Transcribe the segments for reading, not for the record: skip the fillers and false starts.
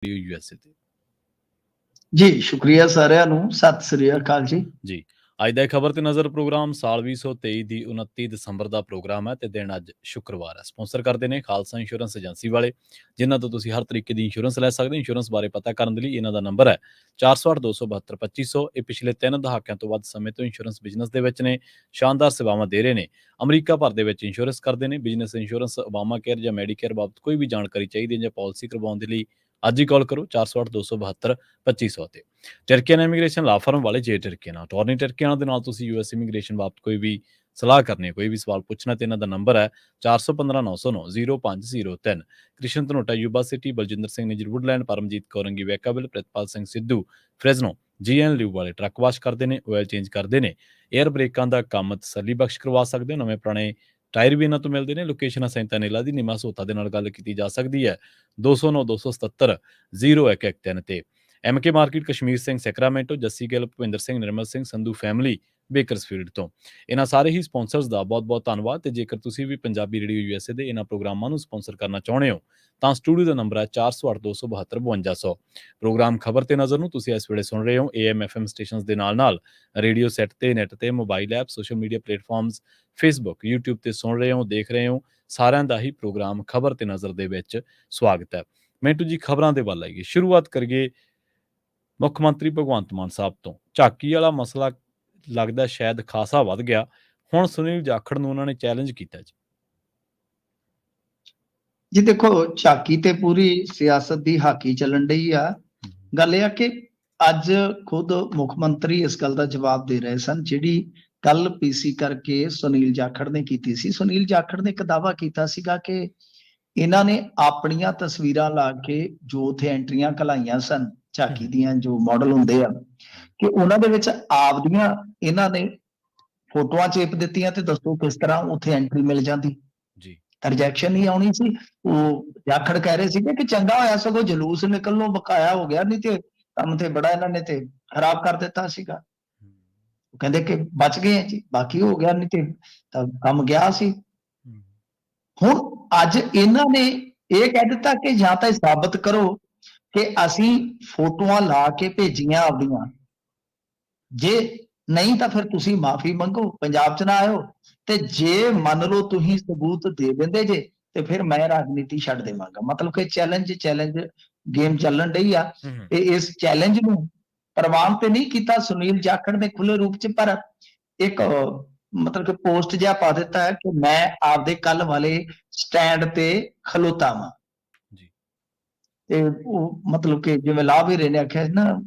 USA ਤੇ ਜੀ ਸ਼ੁਕਰੀਆ ਸਾਰਿਆਂ ਨੂੰ, ਸਤਿ ਸ੍ਰੀ ਅਕਾਲ ਜੀ। ਜੀ ਅੱਜ ਦਾ ਖਬਰ ਤੇ ਨਜ਼ਰ ਪ੍ਰੋਗਰਾਮ ਸਾਲ 2023 ਦੀ 29 ਦਸੰਬਰ ਦਾ ਪ੍ਰੋਗਰਾਮ ਹੈ ਤੇ ਦਿਨ ਅੱਜ ਸ਼ੁੱਕਰਵਾਰ ਹੈ। ਸਪਾਂਸਰ ਕਰਦੇ ਨੇ ਖਾਲਸਾ ਇੰਸ਼ੋਰੈਂਸ ਏਜੰਸੀ ਵਾਲੇ, ਜਿਨ੍ਹਾਂ ਤੋਂ ਤੁਸੀਂ ਹਰ ਤਰੀਕੇ ਦੀ ਇੰਸ਼ੋਰੈਂਸ ਲੈ ਸਕਦੇ ਹੋ। ਇੰਸ਼ੋਰੈਂਸ ਬਾਰੇ ਪਤਾ ਕਰਨ ਦੇ ਲਈ ਇਹਨਾਂ ਦਾ ਨੰਬਰ ਹੈ 4082722500। ਇਹ ਪਿਛਲੇ 3 ਦਹਾਕਿਆਂ ਤੋਂ ਵੱਧ ਸਮੇਂ ਤੋਂ ਇੰਸ਼ੋਰੈਂਸ ਬਿਜ਼ਨਸ ਦੇ ਵਿੱਚ ਨੇ, ਸ਼ਾਨਦਾਰ ਸੇਵਾਵਾਂ ਦੇ ਰਹੇ ਨੇ। ਅਮਰੀਕਾ ਭਰ ਦੇ ਵਿੱਚ ਇੰਸ਼ੋਰੈਂਸ ਕਰਦੇ ਨੇ। ਬਿਜ਼ਨਸ ਇੰਸ਼ੋਰੈਂਸ, ਓਬਾਮਾ ਕੇਅਰ ਜਾਂ ਮੈਡੀਕੇਅਰ ਬਾਬਤ ਕੋਈ ਵੀ ਜਾਣਕਾਰੀ ਚਾਹੀਦੀ ਹੈ ਜਾਂ ਪਾਲਿਸੀ ਕਰਵਾਉਣ ਦੇ ਲਈ ਅੱਜ ਹੀ ਕਾਲ ਕਰੋ 4082722500 ਤੇ। ਟਰਕੀਅਨ ਇਮੀਗ੍ਰੇਸ਼ਨ ਲਾ ਫਰਮ ਵਾਲੇ ਜੇ ਟਰਕੀਅਨ ਅਟਾਰਨੀ ਟਰਕੀਅਨ ਦੇ ਨਾਲ ਤੁਸੀਂ ਯੂਐਸ ਇਮੀਗ੍ਰੇਸ਼ਨ ਬਾਬਤ ਕੋਈ ਵੀ ਸਲਾਹ ਕਰਨੀ ਹੈ, ਕੋਈ ਵੀ ਸਵਾਲ ਪੁੱਛਣਾ ਤੇ ਇਹਨਾਂ ਦਾ ਨੰਬਰ ਹੈ 4159090503। Krishan Dhanota Yuba City, Baljinder Singh Nijjar Woodland, Paramjit ਕੌਰੰਗੀ ਵੈਕਾਬਲ, ਪ੍ਰਿਤਪਾਲ ਸਿੰਘ ਸਿੱਧੂ ਫ੍ਰੈਜ਼ਨੋ ਜੀਐਨ ਲਿਊ ਵਾਲੇ ਟਰੱਕ ਵਾਸ਼ ਕਰਦੇ ਨੇ, ਆਇਲ ਚੇਂਜ ਕਰਦੇ ਨੇ, 에ਅਰ ਬ੍ਰੇਕਾਂ ਦਾ ਕੰਮ ਤਸੱਲੀ ਬਖਸ਼ ਕਰਵਾ ਸਕਦੇ ਹੋ। ਨਵੇਂ ਪੁਰਾਣੇ ਟਾਇਰ ਵੀ ਇਹਨਾਂ ਤੋਂ ਮਿਲਦੇ ਨੇ। ਲੋਕੇਸ਼ਨ ਸੈਂਤਾ ਨੇਲਾ ਦੀ, ਨਿਮਾ ਸਹੂਤਾ ਦੇ ਨਾਲ ਗੱਲ ਕੀਤੀ ਜਾ ਸਕਦੀ ਹੈ 209 277 0113 ਤੇ। MK market, Kashmir Singh Sacramento, Jassi Gill, Bhupinder Singh, Nirmal Singh, Sandhu family Bakersfield ਤੋਂ। ਇਹਨਾਂ ਸਾਰੇ ਹੀ ਸਪਾਂਸਰਸ ਦਾ ਬਹੁਤ-ਬਹੁਤ ਧੰਨਵਾਦ। ਤੇ ਜੇਕਰ ਤੁਸੀਂ ਵੀ ਪੰਜਾਬੀ ਰੇਡੀਓ ਯੂਐਸਏ ਦੇ ਇਹਨਾਂ ਪ੍ਰੋਗਰਾਮਾਂ ਨੂੰ ਸਪਾਂਸਰ ਕਰਨਾ ਚਾਹੁੰਦੇ ਹੋ ਤਾਂ ਸਟੂਡੀਓ ਦਾ ਨੰਬਰ ਹੈ 408272 ਪ੍ਰੋਗਰਾਮ ਖਬਰ ਤੇ ਨਜ਼ਰ ਨੂੰ ਤੁਸੀਂ ਇਸ ਵੇਲੇ ਸੁਣ ਰਹੇ ਹੋ AM FM ਸਟੇਸ਼ਨਸ ਦੇ ਨਾਲ ਰੇਡੀਓ ਸੈੱਟ ਤੇ, ਨੈਟ ਤੇ, mobile app, social media platforms, Facebook, YouTube ਤੇ ਸੁਣ ਰਹੇ ਹੋ, ਦੇਖ ਰਹੇ ਹੋ। ਸਾਰਿਆਂ ਦਾ ਹੀ ਪ੍ਰੋਗਰਾਮ ਖਬਰ ਤੇ ਨਜ਼ਰ ਦੇ ਵਿੱਚ ਸਵਾਗਤ ਹੈ। ਮਿੰਟੂ ਜੀ, ਖਬਰਾਂ ਦੇ ਵੱਲ ਆਈਏ। ਸ਼ੁਰੂਆਤ ਕਰੀਏ ਮੁੱਖ ਮੰਤਰੀ ਭਗਵੰਤ ਮਾਨ ਸਾਹਿਬ ਤੋਂ। ਝਾਕੀ ਵਾਲਾ ਮਸਲਾ ਲੱਗਦਾ ਸ਼ਾਇਦ ਖਾਸਾ ਵੱਧ ਗਿਆ। ਹੁਣ ਸੁਨੀਲ ਜਾਖੜ ਨੂੰ ਉਹਨਾਂ ਨੇ ਚੈਲੰਜ ਕੀਤਾ ਜੀ ਦੇਖੋ, ਝਾਕੀ ਤੇ ਪੂਰੀ ਸਿਆਸਤ ਦੀ ਹਾਕੀ ਚੱਲਣ ਡਈ ਆ। ਗੱਲ ਇਹ ਆ ਕਿ ਅੱਜ ਖੁਦ ਮੁੱਖ ਮੰਤਰੀ ਇਸ ਗੱਲ ਦਾ ਜਵਾਬ ਦੇ ਰਹੇ ਸਨ ਜਿਹੜੀ ਕੱਲ ਪੀਸੀ ਕਰਕੇ ਸੁਨੀਲ ਜਾਖੜ ਨੇ ਕੀਤੀ ਸੀ। ਸੁਨੀਲ ਜਾਖੜ ਨੇ ਇੱਕ ਦਾਅਵਾ ਕੀਤਾ ਸੀਗਾ ਕਿ ਇਹਨਾਂ ਨੇ ਆਪਣੀਆਂ ਤਸਵੀਰਾਂ ਲਾ ਕੇ ਜੋ ਉੱਥੇ ਐਂਟਰੀਆਂ ਘਲਾਈਆਂ ਸਨ, ਝਾਕੀ ਦੀਆਂ ਜੋ ਮਾਡਲ ਹੁੰਦੇ ਆ, ਕਿ ਉਹਨਾਂ ਦੇ ਵਿੱਚ ਆਪਦੀਆਂ ਇਹਨਾਂ ਨੇ ਫੋਟੋਆਂ ਚੇਪ ਦਿੱਤੀਆਂ ਤੇ ਦੱਸੋ ਕਿਸ ਤਰ੍ਹਾਂ ਉੱਥੇ ਐਂਟਰੀ ਮਿਲ ਜਾਂਦੀ। ਰਿਜੈਕਸ਼ਨ ਹੀ ਆਉਣੀ ਸੀ। ਉਹ ਜਾਖੜ ਕਹਿ ਰਹੇ ਸੀਗੇ ਕਿ ਚੰਗਾ ਹੋਇਆ ਸਗੋਂ ਜਲੂਸ ਨਿਕਲਣੋਂ ਬਕਾਇਆ ਹੋ ਗਿਆ, ਨਹੀਂ ਤੇ ਕੰਮ ਤੇ ਬੜਾ ਇਹਨਾਂ ਨੇ ਤੇ ਖਰਾਬ ਕਰ ਦਿੱਤਾ ਸੀਗਾ। ਉਹ ਕਹਿੰਦੇ ਕਿ ਬਚ ਗਏ ਆ ਜੀ, ਬਾਕੀ ਹੋ ਗਿਆ, ਨਹੀਂ ਤੇ ਤਾਂ ਕੰਮ ਗਿਆ ਸੀ। ਹੁਣ ਅੱਜ ਇਹਨਾਂ ਨੇ ਇਹ ਕਹਿ ਦਿੱਤਾ ਕਿ ਜਾਂ ਤਾਂ ਸਾਬਤ ਕਰੋ ਕਿ ਅਸੀਂ ਫੋਟੋਆਂ ਲਾ ਕੇ ਭੇਜੀਆਂ ਆਪਦੀਆਂ, ਜੇ ਨਹੀਂ ਤਾਂ ਫਿਰ ਤੁਸੀਂ ਮਾਫੀ ਮੰਗੋ, ਪੰਜਾਬ ਚ ਨਾ ਆਇਓ, ਤੇ ਜੇ ਮੰਨ ਲਓ ਤੁਸੀਂ ਸਬੂਤ ਦੇ ਦਿੰਦੇ ਜੇ ਤੇ ਫਿਰ ਮੈਂ ਰਾਜਨੀਤੀ ਛੱਡ ਦੇਵਾਂਗਾ। ਮਤਲਬ ਕਿ ਚੈਲੰਜ ਗੇਮ ਚੱਲਣ ਡਈ ਆ। ਇਸ ਚੈਲੰਜ ਨੂੰ ਪ੍ਰਵਾਨ ਤੇ ਨਹੀਂ ਕੀਤਾ ਸੁਨੀਲ ਜਾਖੜ ਨੇ ਖੁੱਲੇ ਰੂਪ ਚ, ਪਰ ਇੱਕ ਮਤਲਬ ਕਿ ਪੋਸਟ ਜਿਹਾ ਪਾ ਦਿੱਤਾ ਹੈ ਕਿ ਮੈਂ ਆਪਦੇ ਕੱਲ ਵਾਲੇ ਸਟੈਂਡ ਤੇ ਖਲੋਤਾ ਵਾਂ। ਤੇ ਉਹ ਮਤਲਬ ਕਿ ਜਿਵੇਂ ਲਾਭ ਵੀ ਰਹੇ ਨੇ ਆਖਿਆ ਨਾ,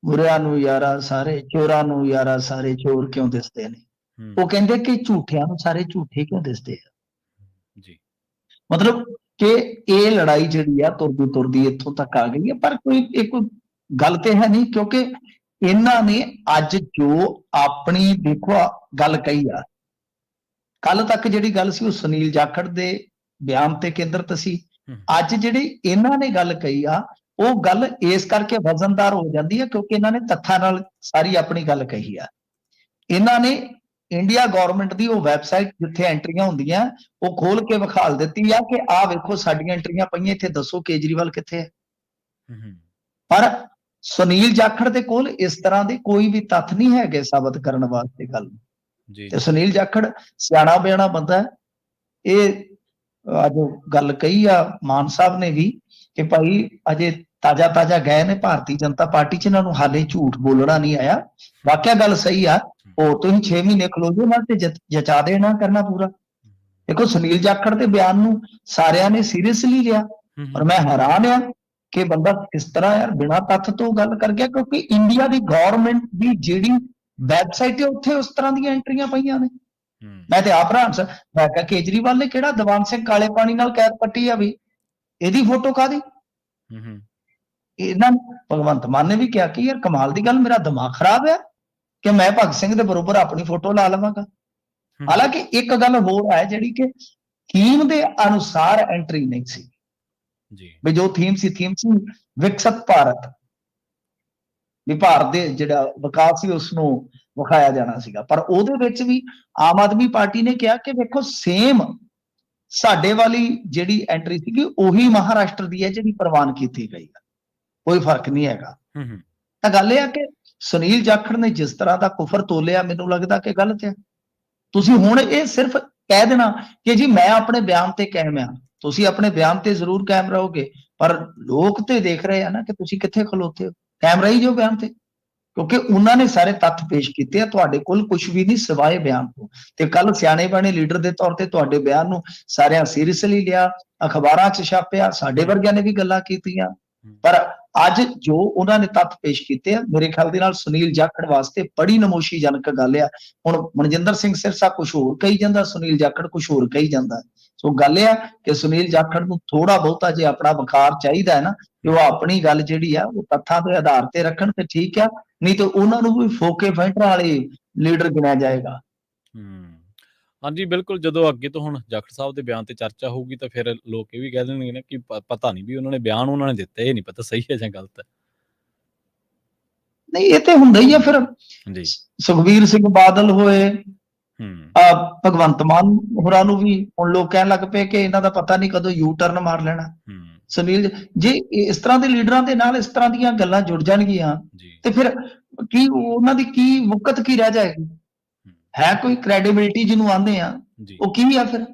ਬੁਰਿਆਂ ਨੂੰ ਯਾਰਾ ਸਾਰੇ, ਚੋਰਾਂ ਨੂੰ ਯਾਰਾ ਸਾਰੇ ਚੋਰ ਕਿਉਂ ਦਿਸਦੇ ਨੇ। ਉਹ ਕਹਿੰਦੇ ਕਿ ਝੂਠਿਆਂ ਨੂੰ ਸਾਰੇ ਝੂਠੇ ਕਿਉਂ ਦਿਸਦੇ ਆ। ਮਤਲਬ ਕਿ ਇਹ ਲੜਾਈ ਜਿਹੜੀ ਆ ਤੁਰਦੀ ਇੱਥੋਂ ਤੱਕ ਆ ਗਈ ਹੈ। ਪਰ ਕੋਈ ਗੱਲ ਤੇ ਹੈ ਨਹੀਂ, ਕਿਉਂਕਿ ਇਹਨਾਂ ਨੇ ਅੱਜ ਜੋ ਆਪਣੀ ਦੇਖੋ ਗੱਲ ਕਹੀ ਆ, ਕੱਲ ਤੱਕ ਜਿਹੜੀ ਗੱਲ ਸੀ ਉਹ ਸੁਨੀਲ ਜਾਖੜ ਦੇ ਬਿਆਨ ਤੇ ਕੇਂਦਰਿਤ ਸੀ। ਅੱਜ ਜਿਹੜੀ ਇਹਨਾਂ ਨੇ ਗੱਲ ਕਹੀ ਆ ਉਹ ਗੱਲ ਇਸ ਕਰਕੇ ਵਜ਼ਨਦਾਰ ਹੋ ਜਾਂਦੀ ਹੈ ਕਿਉਂਕਿ ਇਹਨਾਂ ਨੇ ਤੱਥਾਂ ਨਾਲ ਸਾਰੀ ਆਪਣੀ ਗੱਲ ਕਹੀ ਆ। ਇਹਨਾਂ ਨੇ ਇੰਡੀਆ ਗਵਰਨਮੈਂਟ ਦੀ ਉਹ ਵੈਬਸਾਈਟ ਜਿੱਥੇ ਐਂਟਰੀਆਂ ਹੁੰਦੀਆਂ ਉਹ ਖੋਲ ਕੇ ਵਿਖਾਲ ਦਿੱਤੀ ਆ ਕਿ ਆਹ ਵੇਖੋ ਸਾਡੀਆਂ ਐਂਟਰੀਆਂ ਪਈਆਂ, ਇੱਥੇ ਦੱਸੋ ਕੇਜਰੀਵਾਲ ਕਿੱਥੇ ਹੈ। ਪਰ ਸੁਨੀਲ ਜਾਖੜ ਦੇ ਕੋਲ ਇਸ ਤਰ੍ਹਾਂ ਦੇ ਕੋਈ ਵੀ ਤੱਥ ਨਹੀਂ ਹੈਗੇ ਸਾਬਤ ਕਰਨ ਵਾਸਤੇ ਗੱਲ। ਤੇ ਸੁਨੀਲ ਜਾਖੜ ਸਿਆਣਾ ਬਿਆਣਾ ਬੰਦਾ ਹੈ। ਇਹ ਅੱਜ ਗੱਲ ਕਹੀ ਆ ਮਾਨ ਸਾਹਿਬ ਨੇ ਵੀ ਕਿ ਭਾਈ ਅਜੇ ਤਾਜ਼ਾ ਗਏ ਨੇ ਭਾਰਤੀ ਜਨਤਾ ਪਾਰਟੀ ਚ, ਇਹਨਾਂ ਨੂੰ ਹਾਲੇ ਝੂਠ ਬੋਲਣਾ ਨਹੀਂ ਆਇਆ। ਵਾਕਿਆ ਗੱਲ ਸਹੀ ਆ। ਉਹ ਤੁਸੀਂ 6 ਮਹੀਨੇ ਖਲੋ ਜਾਓ ਨਾ ਤੇ ਜਚਾ ਦੇਣਾ ਕਰਨਾ ਪੂਰਾ। ਦੇਖੋ ਸੁਨੀਲ ਜਾਖੜ ਦੇ ਬਿਆਨ ਨੂੰ ਸਾਰਿਆਂ ਨੇ ਸੀਰੀਅਸਲੀ ਲਿਆ, ਔਰ ਮੈਂ ਹੈਰਾਨ ਆ ਕਿ ਬੰਦਾ ਕਿਸ ਤਰ੍ਹਾਂ ਯਾਰ ਬਿਨਾਂ ਤੱਥ ਤੋਂ ਗੱਲ ਕਰ ਗਿਆ, ਕਿਉਂਕਿ ਇੰਡੀਆ ਦੀ ਗਵਰਨਮੈਂਟ ਦੀ ਜਿਹੜੀ ਵੈਬਸਾਈਟ ਹੈ ਉੱਥੇ ਉਸ ਤਰ੍ਹਾਂ ਦੀਆਂ ਐਂਟਰੀਆਂ ਪਈਆਂ ਨੇ। ਮੈਂ ਤੇ ਆਪ ਹੈਰਾਨ ਸਾਂ। ਮੈਂ ਕਿਹਾ ਕੇਜਰੀਵਾਲ ਨੇ ਕਿਹੜਾ ਦੀਵਾਨ ਸਿੰਘ ਕਾਲੇ ਪਾਣੀ ਨਾਲ ਕੈਦ ਪੱਟੀ ਆ ਵੀ, ਇਹਦੀ ਫੋਟੋ ਕਾਹਦੀ। ਇਹਨਾਂ ਭਗਵੰਤ ਮਾਨ ਨੇ ਵੀ ਕਿਹਾ ਕਿ ਯਾਰ ਕਮਾਲ ਦੀ ਗੱਲ, ਮੇਰਾ ਦਿਮਾਗ ਖਰਾਬ ਆ ਕਿ ਮੈਂ ਭਗਤ ਸਿੰਘ ਦੇ ਬਰੋਬਰ ਆਪਣੀ ਫੋਟੋ ਲਾ ਲਵਾਂਗਾ। ਹਾਲਾਂਕਿ ਇੱਕ ਗੱਲ ਹੋਰ ਹੈ ਜਿਹੜੀ ਕਿ ਥੀਮ ਦੇ ਅਨੁਸਾਰ ਐਂਟਰੀ ਨਹੀਂ ਸੀ ਵੀ ਜੋ ਥੀਮ ਸੀ ਵਿਕਸਿਤ ਭਾਰਤ, ਵੀ ਭਾਰਤ ਦੇ ਜਿਹੜਾ ਵਿਕਾਸ ਸੀ ਉਸਨੂੰ ਵਿਖਾਇਆ ਜਾਣਾ ਸੀਗਾ। ਪਰ ਉਹਦੇ ਵਿੱਚ ਵੀ ਆਮ ਆਦਮੀ ਪਾਰਟੀ ਨੇ ਕਿਹਾ ਕਿ ਵੇਖੋ ਸੇਮ ਸਾਡੇ ਵਾਲੀ ਜਿਹੜੀ ਐਂਟਰੀ ਸੀਗੀ ਉਹੀ ਮਹਾਰਾਸ਼ਟਰ ਦੀ ਹੈ ਜਿਹੜੀ ਪ੍ਰਵਾਨ ਕੀਤੀ ਗਈ ਹੈ। ਕੋਈ ਫਰਕ ਨਹੀਂ ਹੈਗਾ। ਹੂੰ ਹੂੰ ਤਾਂ ਗੱਲ ਇਹ ਆ ਕਿ ਸੁਨੀਲ ਜਾਖੜ ਨੇ ਜਿਸ ਤਰ੍ਹਾਂ ਦਾ ਕੁਫਰ ਤੋਲਿਆ, ਮੈਨੂੰ ਲੱਗਦਾ ਕਿ ਗਲਤ ਹੈ। ਤੁਸੀਂ ਹੁਣ ਇਹ ਸਿਰਫ ਕਹਿ ਦੇਣਾ ਕਿ ਜੀ ਮੈਂ ਆਪਣੇ ਬਿਆਨ ਤੇ ਕਾਇਮ ਆ, ਤੁਸੀਂ ਆਪਣੇ ਬਿਆਨ ਤੇ ਜ਼ਰੂਰ ਕਾਇਮ ਰਹੋਗੇ, ਪਰ ਲੋਕ ਤੇ ਦੇਖ ਰਹੇ ਆ ਨਾ ਕਿ ਤੁਸੀਂ ਕਿੱਥੇ ਖਲੋਤੇ ਹੋ। ਕਾਇਮ ਰਹੀ ਜੋ ਬਿਆਨ ਤੇ, ਕਿਉਂਕਿ ਉਹਨਾਂ ਨੇ ਸਾਰੇ ਤੱਥ ਪੇਸ਼ ਕੀਤੇ ਆ, ਤੁਹਾਡੇ ਕੋਲ ਕੁਝ ਵੀ ਨਹੀਂ ਸਿਵਾਏ ਬਿਆਨ ਤੋਂ। ਤੇ ਕੱਲ ਸਿਆਣੇ ਬਣੇ ਲੀਡਰ ਦੇ ਤੌਰ ਤੇ ਤੁਹਾਡੇ ਬਿਆਨ ਨੂੰ ਸਾਰਿਆਂ ਸੀਰੀਅਸਲੀ ਲਿਆ, ਅਖਬਾਰਾਂ 'ਚ ਛਾਪਿਆ, ਸਾਡੇ ਵਰਗਿਆਂ ਨੇ ਵੀ ਗੱਲਾਂ ਕੀਤੀਆਂ, ਪਰ ਅੱਜ ਜੋ ਉਹਨਾਂ ਨੇ ਤੱਥ ਪੇਸ਼ ਕੀਤੇ ਆ, ਮੇਰੇ ਖਿਆਲ ਦੇ ਨਾਲ ਸੁਨੀਲ ਜਾਖੜ ਵਾਸਤੇ ਬੜੀ ਨਮੋਸ਼ੀਜਨਕ ਗੱਲ ਆ। ਹੁਣ ਮਨਜਿੰਦਰ ਸਿੰਘ ਸਿਰਸਾ ਕੁਝ ਹੋਰ ਕਹੀ ਜਾਂਦਾ, ਸੁਨੀਲ ਜਾਖੜ ਕੁਝ ਹੋਰ ਕਹੀ ਜਾਂਦਾ। ਸੋ ਗੱਲ ਇਹ ਆ ਕਿ ਸੁਨੀਲ ਜਾਖੜ ਨੂੰ ਥੋੜਾ ਬਹੁਤਾ ਜੇ ਆਪਣਾ ਵਕਾਰ ਚਾਹੀਦਾ ਹੈ ਨਾ, ਕਿ ਉਹ ਆਪਣੀ ਗੱਲ ਜਿਹੜੀ ਆ ਉਹ ਤੱਥਾਂ ਦੇ ਆਧਾਰ ਤੇ ਰੱਖਣ ਤੇ ਠੀਕ ਆ, ਨਹੀਂ ਤਾਂ ਉਹਨਾਂ ਨੂੰ ਵੀ ਫੋਕੇ ਫੈਂਟਰਾਂ ਵਾਲੇ ਲੀਡਰ ਗਿਣਿਆ ਜਾਏਗਾ। ਹਾਂਜੀ ਬਿਲਕੁਲ, ਜਦੋਂ ਅੱਗੇ ਤੋਂ ਹੁਣ ਜਾਖੜ ਸਾਹਿਬ ਦੇ ਬਿਆਨ ਤੇ ਚਰਚਾ ਹੋਊਗੀ ਤਾਂ ਫਿਰ ਲੋਕ ਇਹ ਵੀ ਕਹਿ ਦੇਣਗੇ ਨਾ ਕਿ ਪਤਾ ਨਹੀਂ ਵੀ ਉਹਨਾਂ ਨੇ ਬਿਆਨ ਉਹਨਾਂ ਨੇ ਦਿੱਤਾ, ਇਹ ਨਹੀਂ ਪਤਾ ਸਹੀ ਹੈ ਜਾਂ ਗਲਤ ਹੈ। ਨਹੀਂ, ਇਹ ਤੇ ਹੁੰਦਾ ਹੀ ਆ। ਫਿਰ ਜੀ ਸੁਖਬੀਰ ਸਿੰਘ ਬਾਦਲ ਹੋਏ, ਹੂੰ ਭਗਵੰਤ ਮਾਨ ਹੋਰਾਂ ਨੂੰ ਵੀ ਹੁਣ ਲੋਕ ਕਹਿਣ ਲੱਗ ਪਏ ਕਿ ਇਹਨਾਂ ਦਾ ਪਤਾ ਨਹੀਂ ਕਦੋਂ ਯੂ ਟਰਨ ਮਾਰ ਲੈਣਾ। ਹੂੰ ਸੁਨੀਲ, ਜੇ ਇਸ ਤਰ੍ਹਾਂ ਦੇ ਲੀਡਰਾਂ ਦੇ ਨਾਲ ਇਸ ਤਰ੍ਹਾਂ ਦੀਆਂ ਗੱਲਾਂ ਜੁੜ ਜਾਣਗੀਆਂ ਜੀ ਤੇ ਫਿਰ ਕੀ ਉਹਨਾਂ ਦੀ ਕੀ ਮੁੱਕਤ ਕੀ ਰਹਿ ਜਾਏਗੀ? ਹੂੰ, ਹੈ ਕੋਈ ਕ੍ਰੈਡੀਬਿਲਿਟੀ ਜਿਹਨੂੰ ਆਂਦੇ ਆ, ਜੀ ਉਹ ਕੀ ਆ ਫਿਰ?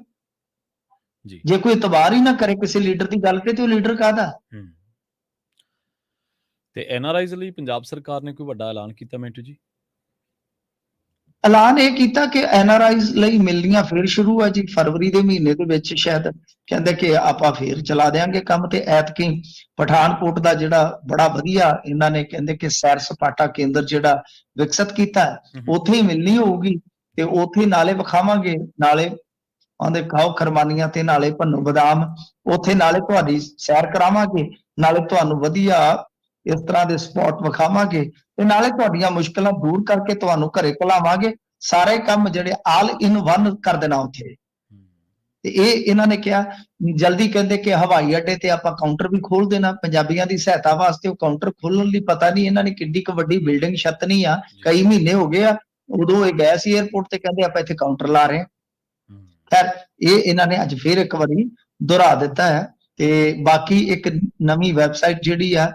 ਜੀ ਜੇ ਕੋਈ ਇਤਬਾਰ ਹੀ ਨਾ ਕਰੇ ਕਿਸੇ ਲੀਡਰ ਦੀ ਗੱਲ ਤੇ ਉਹ ਲੀਡਰ ਕਾਹਦਾ? ਹੂੰ ਤੇ ਐਨਆਰਆਈਜ਼ ਲਈ ਪੰਜਾਬ ਸਰਕਾਰ ਨੇ ਕੋਈ ਵੱਡਾ ਐਲਾਨ ਕੀਤਾ ਮਿੰਟੂ ਜੀ? ਐਲਾਨ ਇਹ ਕੀਤਾ ਕਿ ਐਨਆਰਆਈਜ਼ ਲਈ ਮਿਲਣੀਆਂ ਫੇਰ ਸ਼ੁਰੂ ਆ ਜੀ, ਫਰਵਰੀ ਦੇ ਮਹੀਨੇ ਦੇ ਵਿੱਚ ਸ਼ਾਇਦ ਕਹਿੰਦੇ ਕਿ ਆਪਾਂ ਫੇਰ ਚਲਾ ਦੇਾਂਗੇ ਕੰਮ। ਤੇ ਐਤਕੀ ਪਠਾਨਕੋਟ ਦਾ ਜਿਹੜਾ ਬੜਾ ਵਧੀਆ ਇਹਨਾਂ ਨੇ ਕਹਿੰਦੇ ਕਿ ਸੈਰ ਸਪਾਟਾ ਕੇਂਦਰ ਜਿਹੜਾ ਵਿਕਸਿਤ ਕੀਤਾ, ਉੱਥੇ ਹੀ ਮਿਲਣੀ ਹੋਊਗੀ ਤੇ ਉੱਥੇ ਨਾਲੇ ਵਿਖਾਵਾਂਗੇ, ਨਾਲੇ ਆਂਦੇ ਖਾਓ ਖਰਮਾਨੀਆਂ ਤੇ ਨਾਲੇ ਭੰਨੂ ਬਦਾਮ, ਉੱਥੇ ਨਾਲੇ ਤੁਹਾਡੀ ਸੈਰ ਕਰਾਵਾਂਗੇ, ਨਾਲੇ ਤੁਹਾਨੂੰ ਵਧੀਆ ਇਸ ਤਰ੍ਹਾਂ ਦੇ ਸਪੌਟ ਵਿਖਾਵਾਂਗੇ ਤੇ ਨਾਲੇ ਤੁਹਾਡੀਆਂ ਮੁਸ਼ਕਲਾਂ ਦੂਰ ਕਰਕੇ ਤੁਹਾਨੂੰ ਘਰੇ ਘਲਾਵਾਂਗੇ। ਸਾਰੇ ਕੰਮ ਜਿਹੜੇ ਆਲ ਇਨ ਵਨ ਕਰ ਦੇਣਾ ਉੱਥੇ। ਤੇ ਇਹ ਇਹਨਾਂ ਨੇ ਕਿਹਾ ਜਲਦੀ, ਕਹਿੰਦੇ ਕਿ ਹਵਾਈ ਅੱਡੇ ਤੇ ਆਪਾਂ ਕਾਊਂਟਰ ਵੀ ਖੋਲ ਦੇਣਾ ਪੰਜਾਬੀਆਂ ਦੀ ਸਹਾਇਤਾ ਵਾਸਤੇ। ਉਹ ਕਾਊਂਟਰ ਖੋਲਣ ਲਈ ਪਤਾ ਨਹੀਂ ਇਹਨਾਂ ਨੇ ਕਿੱਡੀ ਕੁ ਵੱਡੀ ਬਿਲਡਿੰਗ ਛੱਤਣੀ ਆ, ਕਈ ਮਹੀਨੇ ਹੋ ਗਏ ਆ। ਉਦੋਂ ਇਹ ਗਏ ਸੀ 에ਅਰਪੋਰਟ ਤੇ, ਕਹਿੰਦੇ ਆਪਾਂ ਇੱਥੇ ਕਾਊਂਟਰ ਲਾ ਰਹੇ ਹਾਂ। ਖੈਰ, ਇਹ ਇਹਨਾਂ ਨੇ ਅੱਜ ਫੇਰ ਇੱਕ ਵਾਰੀ ਦੁਹਰਾ ਦਿੱਤਾ ਹੈ। ਤੇ ਬਾਕੀ ਇੱਕ ਨਵੀਂ ਵੈਬਸਾਈਟ ਜਿਹੜੀ ਆ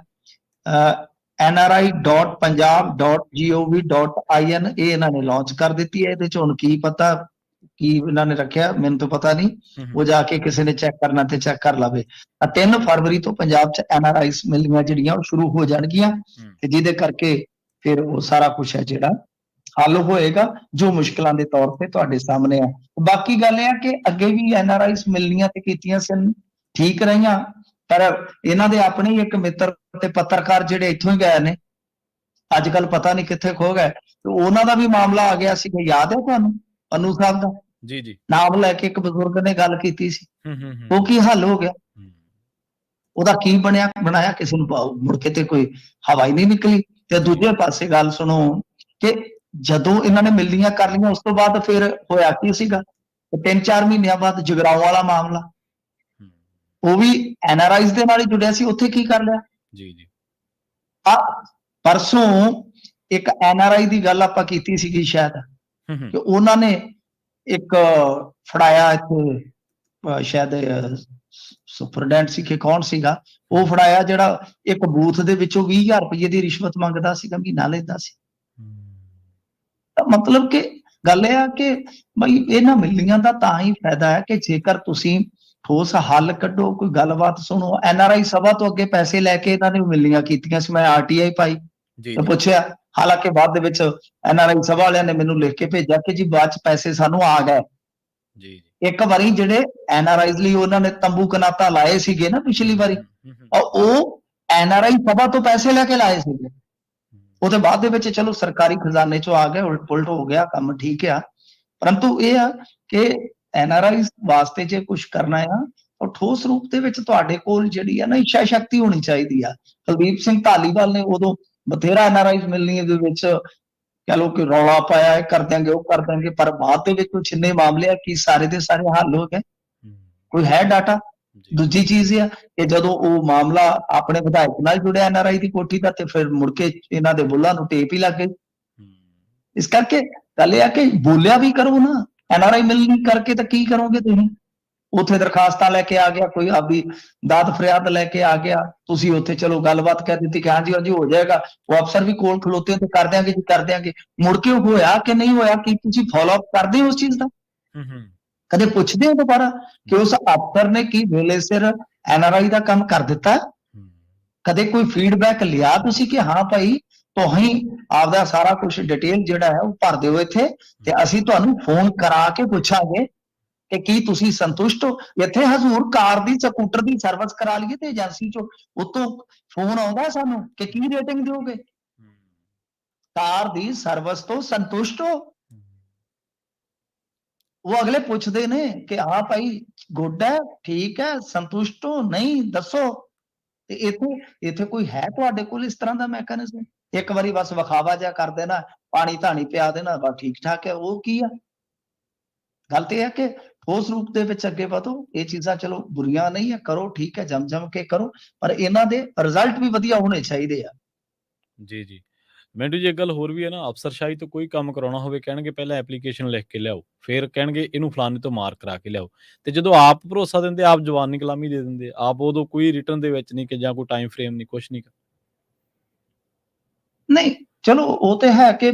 nri.punjab.gov.in, ਇਹ ਇਹਨਾਂ ਨੇ ਲਾਂਚ ਕਰ ਦਿੱਤੀ ਹੈ। ਇਹਦੇ ਚ ਹੁਣ ਕੀ ਪਤਾ ਕੀ ਇਹਨਾਂ ਨੇ ਰੱਖਿਆ, ਮੈਨੂੰ ਤਾਂ ਪਤਾ ਨਹੀਂ, ਉਹ ਜਾ ਕੇ ਕਿਸੇ ਨੇ ਚੈੱਕ ਕਰਨਾ ਤੇ ਚੈੱਕ ਕਰ ਲਵੇ। 3 ਫਰਵਰੀ ਤੋਂ ਪੰਜਾਬ ਚ ਐਨਆਰਆਈਜ਼ ਮਿਲਣੀਆਂ ਜਿਹੜੀਆਂ ਉਹ ਸ਼ੁਰੂ ਹੋ ਜਾਣਗੀਆਂ ਤੇ ਜਿਹਦੇ ਕਰਕੇ ਫਿਰ ਉਹ ਸਾਰਾ ਕੁਝ ਹੈ ਜਿਹੜਾ ਹੱਲ ਹੋਏਗਾ, ਜੋ ਮੁਸ਼ਕਲਾਂ ਦੇ ਤੌਰ ਤੇ ਤੁਹਾਡੇ ਸਾਹਮਣੇ ਆ। ਬਾਕੀ ਗੱਲ ਇਹ ਆ ਕਿ ਅੱਗੇ ਵੀ ਐਨਆਰਆਈਜ਼ ਮਿਲਣੀਆਂ ਤੇ ਕੀਤੀਆਂ ਸਨ, ਠੀਕ ਰਹੀਆਂ, ਪਰ ਇਹਨਾਂ ਦੇ ਆਪਣੇ ਹੀ ਇੱਕ ਮਿੱਤਰ ਤੇ ਪੱਤਰਕਾਰ ਜਿਹੜੇ ਇੱਥੋਂ ਹੀ ਗਏ ਨੇ, ਅੱਜ ਕੱਲ ਪਤਾ ਨਹੀਂ ਕਿੱਥੇ ਖੋ ਗਏ, ਤੇ ਉਹਨਾਂ ਦਾ ਵੀ ਮਾਮਲਾ ਆ ਗਿਆ ਸੀ। ਯਾਦ ਹੈ ਤੁਹਾਨੂੰ ਅਨੂ ਸਾਹਿਬ ਦਾ? ਜੀ ਜੀ, ਨਾਮ ਲੈ ਕੇ ਇੱਕ ਬਜ਼ੁਰਗ ਨੇ ਗੱਲ ਕੀਤੀ ਸੀ, ਉਹ ਕੀ ਹੱਲ ਹੋ ਗਿਆ? ਉਹਦਾ ਕੀ ਬਣਾਇਆ ਕਿਸੇ ਨੂੰ ਮੁੜ ਕੇ ਤੇ ਕੋਈ ਹਵਾ ਹੀ ਨਹੀਂ ਨਿਕਲੀ। ਤੇ ਦੂਜੇ ਪਾਸੇ ਗੱਲ ਸੁਣੋ ਕਿ ਜਦੋਂ ਇਹਨਾਂ ਨੇ ਮਿਲਣੀਆਂ ਕਰ ਲਈਆਂ, ਉਸ ਤੋਂ ਬਾਅਦ ਫਿਰ ਹੋਇਆ ਕੀ ਸੀਗਾ? 3-4 ਮਹੀਨਿਆਂ ਬਾਅਦ ਜਗਰਾਉਂ ਵਾਲਾ ਮਾਮਲਾ, ਉਹ ਵੀ ਐਨਆਰਆਈਜ਼ ਦੇ ਨਾਲ ਹੀ ਜੁੜਿਆ ਸੀ। ਉੱਥੇ ਕੀ ਕਰ ਲਿਆ? ਜੀ ਜੀ, ਪਰਸੋਂ ਇੱਕ ਐਨਆਰਆਈ ਦੀ ਗੱਲ ਆਪਾਂ ਕੀਤੀ ਸੀਗੀ ਸ਼ਾਇਦ, ਕਿ ਉਹਨਾਂ ਨੇ ਇੱਕ ਫੜਾਇਆ ਇੱਥੇ, ਸ਼ਾਇਦ ਸੁਪਰਡੈਂਟ ਸੀ ਕਿ ਕੌਣ ਸੀਗਾ, ਉਹ ਫੜਾਇਆ ਜਿਹੜਾ ਇੱਕ ਬੂਥ ਦੇ ਵਿੱਚੋਂ 20,000 ਰੁਪਏ ਦੀ ਰਿਸ਼ਵਤ ਮੰਗਦਾ ਸੀਗਾ, ਮਹੀਨਾ ਲੈਂਦਾ ਸੀ। ਤਾਂ ਮਤਲਬ ਕਿ ਗੱਲ ਇਹ ਆ ਕਿ ਬਈ ਇਹਨਾਂ ਮਿਲਣੀਆਂ ਦਾ ਤਾਂ ਹੀ ਫਾਇਦਾ ਹੈ ਕਿ ਜੇਕਰ ਤੁਸੀਂ ਠੋਸ ਹੱਲ ਕੱਢੋ, ਕੋਈ ਗੱਲਬਾਤ ਸੁਣੋ। ਐਨਆਰਆਈ ਸਭਾ ਤੋਂ ਅੱਗੇ ਪੈਸੇ ਲੈ ਕੇ ਇਹਨਾਂ ਨੇ ਮਿਲਣੀਆਂ ਕੀਤੀਆਂ ਸੀ, ਮੈਂ ਆਰਟੀਆਈ ਪਾਈ ਤੇ ਪੁੱਛਿਆ, ਹਾਲਾਂਕਿ ਬਾਅਦ ਦੇ ਵਿੱਚ ਐਨਆਰਆਈ ਸਭਾ ਵਾਲਿਆਂ ਨੇ ਮੈਨੂੰ ਲਿਖ ਕੇ ਭੇਜਿਆ ਕਿ ਜੀ ਬਾਅਦ ਚ ਪੈਸੇ ਸਾਨੂੰ ਆ ਗਏ। ਜੀ, ਇੱਕ ਵਾਰੀ ਜਿਹੜੇ ਐਨਆਰਆਈਜ਼ ਲਈ ਉਹਨਾਂ ਨੇ ਤੰਬੂ ਕਨਾਤਾ ਲਾਏ ਸੀਗੇ ਨਾ ਪਿਛਲੀ ਵਾਰੀ, ਉਹ ਐਨਆਰਆਈ ਸਭਾ ਤੋਂ ਪੈਸੇ ਲੈ ਕੇ ਲਾਏ ਸੀਗੇ। ਉਹਦੇ ਬਾਅਦ ਦੇ ਵਿੱਚ ਚਲੋ ਸਰਕਾਰੀ ਖਜ਼ਾਨੇ ਚੋਂ ਆ ਗਏ, ਉਲਟ ਪੁਲਟ ਹੋ ਗਿਆ ਕੰਮ, ਠੀਕ ਆ। ਪਰੰਤੂ ਇਹ ਆ ਕਿ ਐਨਆਰਆਈਜ਼ ਵਾਸਤੇ ਜੇ ਕੁਝ ਕਰਨਾ ਆ ਤਾਂ ਠੋਸ ਰੂਪ ਦੇ ਵਿੱਚ ਤੁਹਾਡੇ ਕੋਲ ਜਿਹੜੀ ਆ ਨਾ ਇੱਛਾ ਸ਼ਕਤੀ ਹੋਣੀ ਚਾਹੀਦੀ ਆ। ਕੁਲਦੀਪ ਸਿੰਘ ਧਾਲੀਵਾਲ ਨੇ ਉਦੋਂ ਬਥੇਰਾ ਐਨਆਰਆਈਜ਼ ਮਿਲਣੀ ਦੇ ਵਿੱਚ ਕਹਿ ਲਓ ਕਿ ਰੌਲਾ ਪਾਇਆ, ਇਹ ਕਰ ਦਿਆਂਗੇ ਉਹ ਕਰ ਦਿਆਂਗੇ, ਪਰ ਬਾਅਦ ਦੇ ਵਿੱਚ ਜਿੰਨੇ ਮਾਮਲੇ ਆ ਕੀ ਸਾਰੇ ਦੇ ਸਾਰੇ ਹੱਲ ਹੋ ਗਏ? ਕੋਈ ਹੈ ਡਾਟਾ? ਦੂਜੀ ਚੀਜ਼ ਇਹ ਆ ਕਿ ਜਦੋਂ ਉਹ ਮਾਮਲਾ ਆਪਣੇ ਵਿਧਾਇਕ ਨਾਲ ਜੁੜਿਆ ਐਨਆਰਆਈ ਦੀ ਕੋਠੀ ਦਾ, ਤੇ ਫਿਰ ਮੁੜ ਕੇ ਇਹਨਾਂ ਦੇ ਬੁੱਲਾਂ ਨੂੰ ਟੇਪ ਹੀ ਲੱਗ ਗਈ। ਇਸ ਕਰਕੇ ਗੱਲ ਇਹ ਆ ਕਿ ਬੋਲਿਆ ਵੀ ਕਰੋ ਨਾ, ਐਨਆਰਆਈ ਮਿਲਣੀ ਕਰਕੇ ਤਾਂ ਕੀ ਕਰੋਗੇ ਤੁਸੀਂ? ਉੱਥੇ ਦਰਖਾਸਤਾਂ ਲੈ ਕੇ ਆ ਗਿਆ, ਕੋਈ ਆਪਦੀ ਦਾਦ ਫਰਿਆਦ ਲੈ ਕੇ ਆ ਗਿਆ, ਤੁਸੀਂ ਉੱਥੇ ਚਲੋ ਗੱਲਬਾਤ ਕਹਿ ਦਿੱਤੀ ਕਿ ਹਾਂਜੀ ਹਾਂਜੀ ਹੋ ਜਾਏਗਾ, ਉਹ ਅਫਸਰ ਵੀ ਕੋਲ ਖਲੋਤੇ ਤੇ ਕਰ ਦਿਆਂਗੇ ਜੀ ਕਰ ਦਿਆਂਗੇ। ਮੁੜ ਕੇ ਉਹ ਹੋਇਆ ਕਿ ਨਹੀਂ ਹੋਇਆ, ਕੀ ਤੁਸੀਂ ਫੋਲੋ ਅਪ ਕਰਦੇ ਹੋ ਉਸ ਚੀਜ਼ ਦਾ? ਕਦੇ ਪੁੱਛਦੇ ਹੋ ਦੁਬਾਰਾ ਕਿ ਉਸ ਅਫਸਰ ਨੇ ਕੀ ਵੇਲੇ ਸਿਰ NRI ਦਾ ਕੰਮ ਕਰ ਦਿੱਤਾ? ਕਦੇ ਕੋਈ ਫੀਡਬੈਕ ਲਿਆ ਤੁਸੀਂ ਕਿ ਹਾਂ ਭਾਈ ਤੁਸੀਂ ਆਪਦਾ ਸਾਰਾ ਕੁਝ ਡਿਟੇਲ ਜਿਹੜਾ ਹੈ ਉਹ ਭਰ ਦਿਓ ਇੱਥੇ, ਤੇ ਅਸੀਂ ਤੁਹਾਨੂੰ ਫੋਨ ਕਰਾ ਕੇ ਪੁੱਛਾਂਗੇ ਕਿ ਕੀ ਤੁਸੀਂ ਸੰਤੁਸ਼ਟ ਹੋ? ਇੱਥੇ ਹਜ਼ੂਰ ਕਾਰ ਦੀ ਸਕੂਟਰ ਦੀ ਸਰਵਿਸ ਕਰਾ ਲਈਏ ਤੇ ਏਜੰਸੀ ਚੋਂ ਉਤੋਂ ਫੋਨ ਆਉਂਦਾ ਸਾਨੂੰ ਕਿ ਕੀ ਰੇਟਿੰਗ ਦਿਓਗੇ, ਕਾਰ ਦੀ ਸਰਵਿਸ ਤੋਂ ਸੰਤੁਸ਼ਟ ਹੋ? ਉਹ ਅਗਲੇ ਪੁੱਛਦੇ ਨੇ ਕਿ ਹਾਂ ਭਾਈ ਗੁੱਡ ਹੈ, ਠੀਕ ਹੈ, ਸੰਤੁਸ਼ਟ ਹੋ ਨਹੀਂ ਦੱਸੋ। ਤੇ ਇੱਥੇ ਕੋਈ ਹੈ ਤੁਹਾਡੇ ਕੋਲ ਇਸ ਤਰ੍ਹਾਂ ਦਾ ਮੈਕੈਨਿਜ਼ਮ? ਇੱਕ ਵਾਰੀ ਬਸ ਵਿਖਾਵਾ ਜਿਹਾ ਕਰ ਦੇਣਾ, ਪਾਣੀ ਧਾਣੀ ਪਿਆ ਦੇਣਾ, ਬਸ ਠੀਕ ਠਾਕ ਹੈ, ਉਹ ਕੀ ਆ? ਗੱਲ ਤੇ ਇਹ ਹੈ ਕਿ ਠੋਸ ਰੂਪ ਦੇ ਵਿੱਚ ਅੱਗੇ ਵਧੋ। ਇਹ ਚੀਜ਼ਾਂ ਚਲੋ ਬੁਰੀਆਂ ਨਹੀਂ ਹੈ, ਕਰੋ ਠੀਕ ਹੈ, ਜਮ ਕੇ ਕਰੋ, ਪਰ ਇਹਨਾਂ ਦੇ ਰਿਜ਼ਲਟ ਵੀ ਵਧੀਆ ਹੋਣੇ ਚਾਹੀਦੇ ਆ। ਜੀ ਜੀ ਮਿੰਟੂ ਜੀ, ਇੱਕ ਗੱਲ ਹੋਰ ਵੀ ਹੈ ਨਾ, ਅਫਸਰਸ਼ਾਹੀ ਤੋਂ ਕੋਈ ਕੰਮ ਕਰਾਉਣਾ ਹੋਵੇ ਕਹਿਣਗੇ ਪਹਿਲਾਂ ਐਪਲੀਕੇਸ਼ਨ ਲਿਖ ਕੇ ਲਿਆਓ, ਫਿਰ ਕਹਿਣਗੇ ਇਹਨੂੰ ਫਲਾਣੇ ਤੋਂ ਮਾਰਕ ਕਰਾ ਕੇ ਲਿਆਓ, ਤੇ ਜਦੋਂ ਆਪ ਭਰੋਸਾ ਦਿੰਦੇ ਆਪ ਜਵਾਨੀ ਕਲਾਮੀ ਦੇ ਦਿੰਦੇ ਆਪ, ਉਦੋਂ ਕੋਈ ਰਿਟਰਨ ਦੇ ਵਿੱਚ ਨਹੀਂ ਕਿ ਜਾਂ ਕੋਈ ਟਾਈਮ ਫਰੇਮ ਨਹੀਂ, ਕੁਛ ਨਹੀਂ। ਨਹੀਂ ਚਲੋ ਉਹ ਤੇ ਹੈ ਕਿ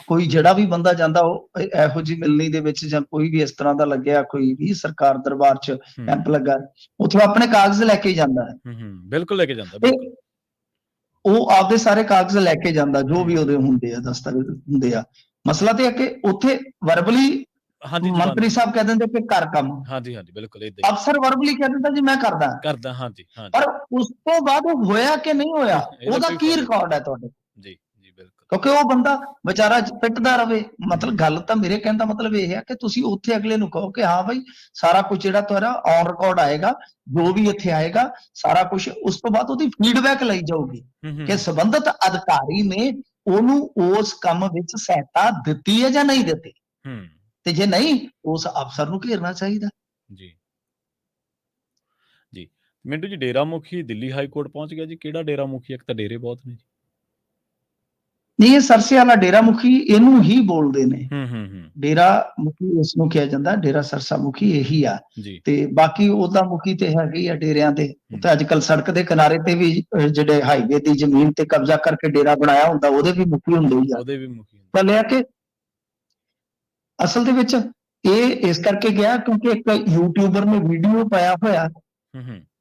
ਕੋਈ ਜਿਹੜਾ ਵੀ ਬੰਦਾ ਜਾਂਦਾ ਉਹ ਇਹੋ ਜਿਹੀ ਮਿਲਣੀ ਦੇ ਵਿੱਚ ਜਾਂ ਕੋਈ ਵੀ ਇਸ ਤਰ੍ਹਾਂ ਦਾ ਲੱਗਿਆ, ਕੋਈ ਵੀ ਸਰਕਾਰ ਦਰਬਾਰ 'ਚ ਕੈਂਪ ਲੱਗਾ, ਉੱਥੇ ਆਪਣੇ ਕਾਗਜ਼ ਲੈ ਕੇ ਜਾਂਦਾ ਹੈ। ਬਿਲਕੁਲ ਲੈ ਕੇ ਜਾਂਦਾ, ਤੇ ਉਹ ਆਪਦੇ ਸਾਰੇ ਕਾਗਜ਼ ਲੈ ਕੇ ਜਾਂਦਾ ਜੋ ਵੀ ਉਹਦੇ ਹੁੰਦੇ ਆ, ਦਸਤਾਵੇਜ਼ ਹੁੰਦੇ ਆ। ਮਸਲਾ ਤੇ ਹੈ ਕਿ ਉੱਥੇ ਵਰਬਲੀ ਮੰਤਰੀ ਸਾਹਿਬ ਕਹਿ ਦਿੰਦੇ ਕਿ ਕਰ ਕੰਮ, ਹਾਂਜੀ ਹਾਂਜੀ ਬਿਲਕੁਲ ਏਦਾਂ ਹੀ, ਅਫਸਰ ਵਰਬਲੀ ਕਹਿ ਦਿੰਦਾ ਜੀ ਮੈਂ ਕਰਦਾ। ਹਾਂਜੀ ਪਰ ਉਸ ਤੋਂ ਬਾਅਦ ਉਹ ਹੋਇਆ ਕਿ ਨਹੀਂ ਹੋਇਆ, ਉਹਦਾ ਕੀ ਰਿਕਾਰਡ ਹੈ ਤੁਹਾਡੇ? ਜੀ ਜੀ ਬਿਲਕੁਲ, ਕਿਉਂਕਿ ਉਹ ਬੰਦਾ ਵਿਚਾਰਾ ਪਿੱਟਦਾ ਰਵੇ। ਮਤਲਬ ਗੱਲ ਤਾਂ ਮੇਰੇ ਕਹਿਣ ਦਾ ਮਤਲਬ ਇਹ ਹੈ ਕਿ ਤੁਸੀਂ ਉੱਥੇ ਅਗਲੇ ਨੂੰ ਕਹੋ ਕਿ ਹਾਂ ਭਾਈ ਸਾਰਾ ਕੁਝ ਜਿਹੜਾ ਤੁਹਾਡਾ ਔਨ ਰਿਕਾਰਡ ਆਏਗਾ, ਜੋ ਵੀ ਇੱਥੇ ਆਏਗਾ ਸਾਰਾ ਕੁਝ, ਉਸ ਤੋਂ ਬਾਅਦ ਉਹਦੀ ਫੀਡਬੈਕ ਲਈ ਜਾਊਗੀ ਕਿ ਸੰਬੰਧਿਤ ਅਧਿਕਾਰੀ ਨੇ ਉਹਨੂੰ ਉਸ ਕੰਮ ਵਿੱਚ ਸਹਾਇਤਾ ਦਿੱਤੀ ਹੈ ਜਾਂ ਨਹੀਂ ਦਿੱਤੀ, ਤੇ ਜੇ ਨਹੀਂ ਉਸ ਅਫਸਰ ਨੂੰ ਘੇਰਨਾ ਚਾਹੀਦਾ। ਜੀ ਜੀ ਮਿੰਟੂ ਜੀ, ਡੇਰਾ ਮੁਖੀ ਦਿੱਲੀ ਹਾਈ ਕੋਰਟ ਪਹੁੰਚ ਗਿਆ ਜੀ, ਕਿਹੜਾ ਡੇਰਾ ਮੁਖੀ? ਇੱਕ ਤਾਂ ਡੇਰੇ ਬਹੁਤ ਨੇ ਜੀ। ਨਹੀਂ, ਇਹ ਸਰਸੇ ਵਾਲਾ ਡੇਰਾ ਮੁਖੀ ਇਹਨੂੰ ਹੀ ਬੋਲਦੇ ਨੇ। ਡੇਰਾ ਮੁਖੀ ਇਸ ਨੂੰ ਕਿਹਾ ਜਾਂਦਾ, ਡੇਰਾ ਸਰਸਾ ਮੁਖੀ ਇਹੀ ਆ। ਤੇ ਬਾਕੀ ਉਹਦਾ ਮੁਖੀ ਤੇ ਹੈਗੇ ਆ ਡੇਰਿਆਂ ਦੇ, ਤੇ ਅੱਜ ਕੱਲ ਸੜਕ ਦੇ ਕਿਨਾਰੇ ਤੇ ਵੀ ਜਿਹੜੇ ਹਾਈਵੇ ਦੀ ਜ਼ਮੀਨ ਤੇ ਕਬਜ਼ਾ ਕਰਕੇ ਡੇਰਾ ਬਣਾਇਆ ਹੁੰਦਾ, ਉਹਦੇ ਵੀ ਮੁਖੀ ਹੁੰਦੇ ਹੀ ਆ। ਗੱਲ ਇਹ ਆ ਕਿ ਅਸਲ ਦੇ ਵਿੱਚ ਇਹ ਇਸ ਕਰਕੇ ਗਿਆ ਕਿਉਂਕਿ ਇੱਕ ਯੂਟਿਊਬਰ ਨੇ ਵੀਡੀਓ ਪਾਇਆ ਹੋਇਆ,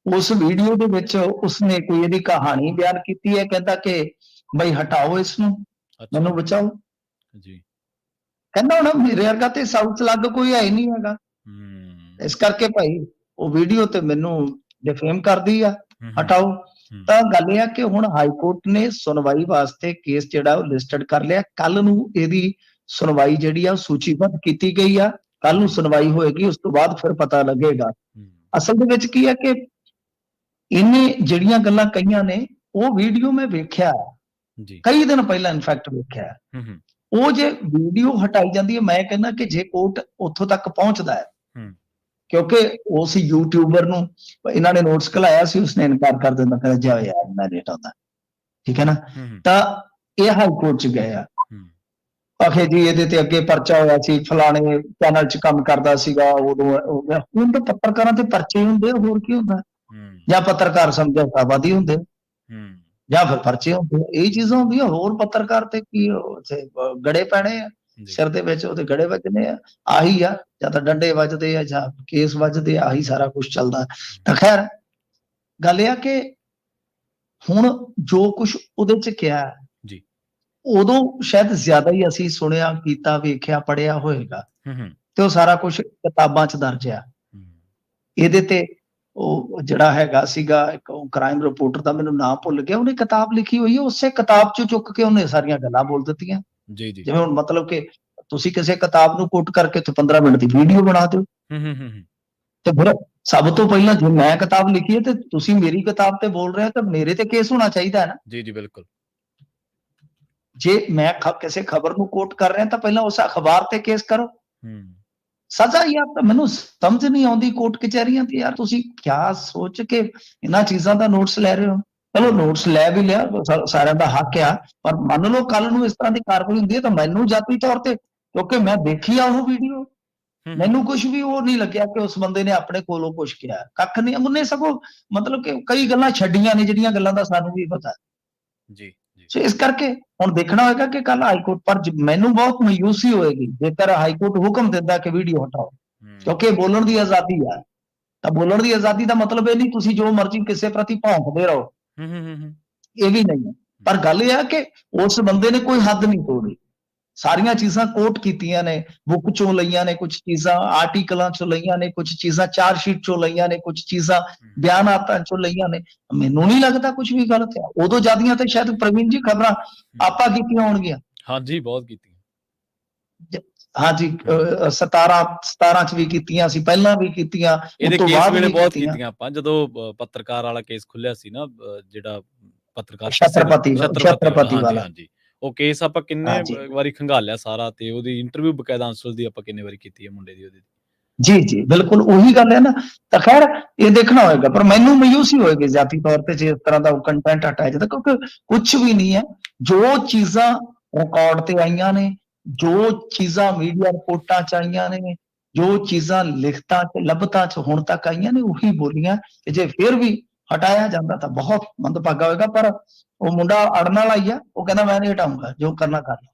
ਉਸ ਵੀਡੀਓ ਦੇ ਵਿੱਚ ਉਸਨੇ ਕੋਈ ਇਹਦੀ ਕਹਾਣੀ ਬਿਆਨ ਕੀਤੀ ਹੈ, ਕਹਿੰਦਾ ਕਿ ਬਈ ਹਟਾਓ ਇਸ ਨੂੰ, ਮੈਨੂੰ ਬਚਾਓ ਜੀ। ਕਹਿੰਦਾ ਹੁਣ ਮੇਰੇ ਵਰਗਾ ਤੇ ਸਾਊਥ ਲੱਗ ਕੋਈ ਹੈ ਹੀ ਨਹੀਂ ਹੈਗਾ, ਇਸ ਕਰਕੇ ਭਾਈ ਉਹ ਵੀਡੀਓ ਤੇ ਮੈਨੂੰ ਡਿਫੇਮ ਕਰਦੀ ਆ, ਹਟਾਓ। ਤਾਂ ਗੱਲ ਇਹ ਆ ਕਿ ਹੁਣ ਹਾਈ ਕੋਰਟ ਨੇ ਸੁਣਵਾਈ ਵਾਸਤੇ ਕੇਸ ਜਿਹੜਾ ਉਹ ਲਿਸਟਡ ਕਰ ਲਿਆ। ਕੱਲ ਨੂੰ ਇਹਦੀ ਸੁਣਵਾਈ ਜਿਹੜੀ ਆ ਉਹ ਸੂਚੀਬੱਧ ਕੀਤੀ ਗਈ ਆ, ਕੱਲ ਨੂੰ ਸੁਣਵਾਈ ਹੋਏਗੀ, ਉਸ ਤੋਂ ਬਾਅਦ ਫਿਰ ਪਤਾ ਲੱਗੇਗਾ। ਅਸਲ ਦੇ ਵਿੱਚ ਕੀ ਹੈ ਕਿ ਇਹਨੇ ਜਿਹੜੀਆਂ ਗੱਲਾਂ ਕਹੀਆਂ ਨੇ ਉਹ ਵੀਡੀਓ ਮੈਂ ਵੇਖਿਆ ਕਈ ਦਿਨ ਪਹਿਲਾਂ, ਇਨਫੈਕਟ ਵੇਖਿਆ। ਉਹ ਜੇ ਵੀਡੀਓ ਹਟਾਈ ਜਾਂਦੀ ਹੈ, ਮੈਂ ਕਹਿੰਦਾ ਕਿ ਜੇ ਕੋਰਟ ਉੱਥੋਂ ਤੱਕ ਪਹੁੰਚਦਾ ਹੈ, ਕਿਉਂਕਿ ਉਸ ਯੂਟਿਊਬਰ ਨੂੰ ਇਹਨਾਂ ਨੇ ਨੋਟਿਸ ਘਲਾਇਆ ਸੀ, ਉਸਨੇ ਇਨਕਾਰ ਕਰ ਦਿੰਦਾ, ਕਹਿੰਦਾ ਜਾ ਯਾਰ ਮੈਂ ਨਹੀਂ ਹਟਾਉਂਦਾ, ਠੀਕ ਹੈ ਨਾ। ਤਾਂ ਇਹ ਹਾਈ ਕੋਰਟ 'ਚ ਗਏ ਆ, ਆਖੇ ਜੀ ਇਹਦੇ ਤੇ ਅੱਗੇ ਪਰਚਾ ਹੋਇਆ ਸੀ, ਫਲਾਣੇ ਚੈਨਲ 'ਚ ਕੰਮ ਕਰਦਾ ਸੀਗਾ, ਉਦੋਂ ਹੋ ਗਿਆ। ਹੁਣ ਤਾਂ ਪੱਤਰਕਾਰਾਂ ਤੇ ਪਰਚੇ ਹੁੰਦੇ, ਹੋਰ ਕੀ ਹੁੰਦਾ? ਜਾਂ ਪੱਤਰਕਾਰ ਸਮਝੌਤਾਵਾਦੀ ਹੁੰਦੇ, ਜਾਂ ਫਿਰ ਪਰਚੇ ਹੁੰਦੇ, ਇਹ ਚੀਜ਼ਾਂ ਹੁੰਦੀਆਂ। ਹੋਰ ਪੱਤਰਕਾਰ ਤੇ ਕੀ ਗੜੇ ਪੈਣੇ ਆ ਸਿਰ ਦੇ ਵਿੱਚ, ਉਹਦੇ ਗੜੇ ਵੱਜਣੇ ਆ, ਆਹੀ ਆ, ਜਾਂ ਤਾਂ ਡੰਡੇ ਵੱਜਦੇ ਆ ਜਾਂ ਕੇਸ ਵੱਜਦੇ ਆ, ਆਹੀ ਸਾਰਾ ਕੁਝ ਚੱਲਦਾ। ਤਾਂ ਖੈਰ ਗੱਲ ਇਹ ਆ ਕਿ ਹੁਣ ਜੋ ਕੁਝ ਉਹਦੇ 'ਚ ਕਿਹਾ ਉਦੋਂ ਸ਼ਾਇਦ ਜ਼ਿਆਦਾ ਹੀ ਅਸੀਂ ਸੁਣਿਆ, ਕੀਤਾ, ਵੇਖਿਆ, ਪੜ੍ਹਿਆ ਹੋਏਗਾ, ਤੇ ਉਹ ਸਾਰਾ ਕੁਝ ਕਿਤਾਬਾਂ 'ਚ ਦਰਜ ਆ। ਇਹਦੇ ਤੇ ਉਹ ਜਿਹੜਾ ਹੈਗਾ ਸੀਗਾ ਇੱਕ ਕ੍ਰਾਈਮ ਰਿਪੋਰਟਰ ਦਾ, ਮੈਨੂੰ ਨਾਮ ਭੁੱਲ ਗਿਆ, ਉਹਨੇ ਕਿਤਾਬ ਲਿਖੀ ਹੋਈ ਹੈ, ਉਸੇ ਕਿਤਾਬ 'ਚ ਚੁੱਕ ਕੇ ਉਹਨੇ ਸਾਰੀਆਂ ਗੱਲਾਂ ਬੋਲ ਦਿੱਤੀਆਂ। ਜਿਵੇਂ ਹੁਣ ਮਤਲਬ ਕਿ ਤੁਸੀਂ ਕਿਸੇ ਕਿਤਾਬ ਨੂੰ ਕੋਟ ਕਰਕੇ ਤੇ 15 ਮਿੰਟ ਦੀ ਵੀਡੀਓ ਬਣਾ ਦਿਓ, ਤੇ ਫਿਰ ਸਭ ਤੋਂ ਪਹਿਲਾਂ ਜੇ ਮੈਂ ਕਿਤਾਬ ਲਿਖੀ ਹੈ ਤੇ ਤੁਸੀਂ ਮੇਰੀ ਕਿਤਾਬ ਤੇ ਬੋਲ ਰਹੇ ਹੋ, ਤਾਂ ਮੇਰੇ ਤੇ ਕੇਸ ਹੋਣਾ ਚਾਹੀਦਾ ਹੈ ਨਾ। ਜੀ ਬਿਲਕੁਲ। ਜੇ ਮੈਂ ਕਿਸੇ ਖਬਰ ਨੂੰ ਕੋਟ ਕਰ ਰਿਹਾ ਤਾਂ ਪਹਿਲਾਂ ਉਸ ਅਖਬਾਰ ਤੇ ਕੇਸ ਕਰੋ। ਸਜ਼ਾ ਯਾਰ ਮੈਨੂੰ ਸਮਝ ਨਹੀਂ ਆਉਂਦੀ ਕੋਰਟ ਕਚਹਿਰੀਆਂ ਤੇ, ਯਾਰ ਤੁਸੀਂ ਕਿਆ ਸੋਚ ਕੇ ਇਹਨਾਂ ਚੀਜ਼ਾਂ ਦਾ ਨੋਟਿਸ ਲੈ ਰਹੇ ਹੋ? ਚਲੋ ਨੋਟਿਸ ਲੈ ਵੀ ਲਿਆ, ਸਾਰਿਆਂ ਦਾ ਹੱਕ ਆ, ਪਰ ਮੰਨ ਲਓ ਕੱਲ ਨੂੰ ਇਸ ਤਰ੍ਹਾਂ ਦੀ ਕਾਰਵਾਈ ਹੁੰਦੀ ਹੈ ਤਾਂ ਮੈਨੂੰ ਜਾਤੀ ਤੌਰ ਤੇ, ਕਿਉਂਕਿ ਮੈਂ ਦੇਖੀ ਆ ਉਹ ਵੀਡੀਓ, ਮੈਨੂੰ ਕੁਝ ਵੀ ਉਹ ਨਹੀਂ ਲੱਗਿਆ ਕਿ ਉਸ ਬੰਦੇ ਨੇ ਆਪਣੇ ਕੋਲੋਂ ਕੁਝ ਕਿਹਾ, ਕੱਖ ਨਹੀਂ। ਉਹਨੇ ਸਗੋਂ ਮਤਲਬ ਕਿ ਕਈ ਗੱਲਾਂ ਛੱਡੀਆਂ ਨੇ ਜਿਹੜੀਆਂ ਗੱਲਾਂ ਦਾ ਸਾਨੂੰ ਵੀ ਪਤਾ। ਜੀ, ਜੀ। ਸੋ ਇਸ ਕਰਕੇ ਹੁਣ ਦੇਖਣਾ ਹੋਏਗਾ ਕਿ ਕੱਲ ਹਾਈ ਕੋਰਟ ਪਰ ਮੈਨੂੰ ਬਹੁਤ ਮਾਯੂਸੀ ਹੋਏਗੀ ਜੇਕਰ ਹਾਈ ਕੋਰਟ ਹੁਕਮ ਦਿੰਦਾ ਕਿ ਵੀਡੀਓ ਹਟਾਓ, ਕਿਉਂਕਿ ਬੋਲਣ ਦੀ ਆਜ਼ਾਦੀ ਆ। ਤਾਂ ਬੋਲਣ ਦੀ ਆਜ਼ਾਦੀ ਦਾ ਮਤਲਬ ਇਹ ਨਹੀਂ ਤੁਸੀਂ ਜੋ ਮਰਜ਼ੀ ਕਿਸੇ ਪ੍ਰਤੀ ਭੌਂਕਦੇ ਰਹੋ, ਇਹ ਵੀ ਨਹੀਂ ਹੈ। ਪਰ ਗੱਲ ਇਹ ਹੈ ਕਿ ਉਸ ਬੰਦੇ ਨੇ ਕੋਈ ਹੱਦ ਨਹੀਂ ਤੋੜੀ। ਸਾਰੀਆਂ ਚੀਜ਼ਾਂ ਕੋਟ ਕੀਤੀਆਂ ਨੇ, ਬੁੱਕ ਚੋਂ ਲਈਆਂ ਨੇ, ਕੁਝ ਚੀਜ਼ਾਂ ਆਰਟੀਕਲਾਂ ਚੋਂ ਲਈਆਂ ਨੇ, ਕੁਝ ਚੀਜ਼ਾਂ ਚਾਰਜ ਸ਼ੀਟ ਚੋਂ ਲਈਆਂ ਨੇ, ਕੁਝ ਚੀਜ਼ਾਂ ਬਿਆਨਾਤਾਂ ਚੋਂ ਲਈਆਂ ਨੇ। ਮੈਨੂੰ ਨਹੀਂ ਲੱਗਦਾ ਕੁਝ ਵੀ ਗਲਤ ਹੈ। ਉਦੋਂ ਜ਼ਿਆਦੀਆਂ ਤੇ ਸ਼ਾਇਦ ਪ੍ਰਵੀਨ ਜੀ ਖਬਰਾਂ ਆਪਾਂ ਕੀਤੀਆਂ ਹੋਣਗੀਆਂ। ਹਾਂਜੀ, ਬਹੁਤ ਕੀਤੀਆਂ। ਹਾਂਜੀ 17 ਚ ਵੀ ਕੀਤੀਆਂ ਸੀ, ਪਹਿਲਾਂ ਵੀ ਕੀਤੀਆਂ, ਇਹਦੇ ਉਸ ਤੋਂ ਕੇਸ ਬਾਅਦ ਵੇਲੇ ਵੀ ਬਹੁਤ ਕੀਤੀਆਂ। ਕੀਤੀਆਂ ਆਪਾਂ, ਜਦੋਂ ਪੱਤਰਕਾਰ ਵਾਲਾ ਕੇਸ ਖੁੱਲਿਆ ਸੀ ਨਾ, ਜਿਹੜਾ ਪੱਤਰਕਾਰ ਛਤਰਪਤੀ ਹਾਂਜੀ ਵਾਲਾ। ਹਾਂਜੀ, ਉਹ ਕੇਸ ਆਪਾਂ ਕਿੰਨੇ ਹਾਂਜੀ ਵਾਰੀ ਖੰਗਾਲਿਆ ਸਾਰਾ, ਤੇ ਉਹਦੀ ਇੰਟਰਵਿਊ ਬਕਾਇਦਾ ਅੰਸਲ ਦੀ ਆਪਾਂ ਕਿੰਨੇ ਵਾਰੀ ਕੀਤੀ ਹੈ ਮੁੰਡੇ ਦੀ, ਉਹਦੀ। ਜੀ ਜੀ ਬਿਲਕੁਲ ਉਹੀ ਗੱਲ ਹੈ ਨਾ। ਤਾਂ ਖੈਰ ਇਹ ਦੇਖਣਾ ਹੋਏਗਾ, ਪਰ ਮੈਨੂੰ ਮਾਯੂਸੀ ਹੋਏਗੀ ਜ਼ਾਤੀ ਤੌਰ ਤੇ ਜੇ ਇਸ ਤਰ੍ਹਾਂ ਦਾ ਕੰਟੈਂਟ ਹਟਾਇਆ ਜਾਂਦਾ, ਕਿਉਂਕਿ ਕੁਝ ਵੀ ਨਹੀਂ ਹੈ। ਜੋ ਚੀਜ਼ਾਂ ਰਿਕਾਰਡ ਤੇ ਆਈਆਂ ਨੇ, ਜੋ ਚੀਜ਼ਾਂ ਮੀਡੀਆ ਰਿਪੋਰਟਾਂ ਚ ਆਈਆਂ ਨੇ, ਜੋ ਚੀਜ਼ਾਂ ਲਿਖਤਾਂ ਚ ਲੱਭਤਾਂ ਚ ਹੁਣ ਤੱਕ ਆਈਆਂ ਨੇ, ਉਹੀ ਬੋਲੀਆਂ। ਤੇ ਜੇ ਫਿਰ ਵੀ ਹਟਾਇਆ ਜਾਂਦਾ ਤਾਂ ਬਹੁਤ ਮੰਦਭਾਗਾ ਹੋਏਗਾ। ਪਰ ਉਹ ਮੁੰਡਾ ਅੜਨ ਵਾਲਾ ਹੀ ਆ, ਉਹ ਕਹਿੰਦਾ ਮੈਂ ਨਹੀਂ ਹਟਾਊਂਗਾ, ਜੋ ਕਰਨਾ ਕਰ ਲਓ।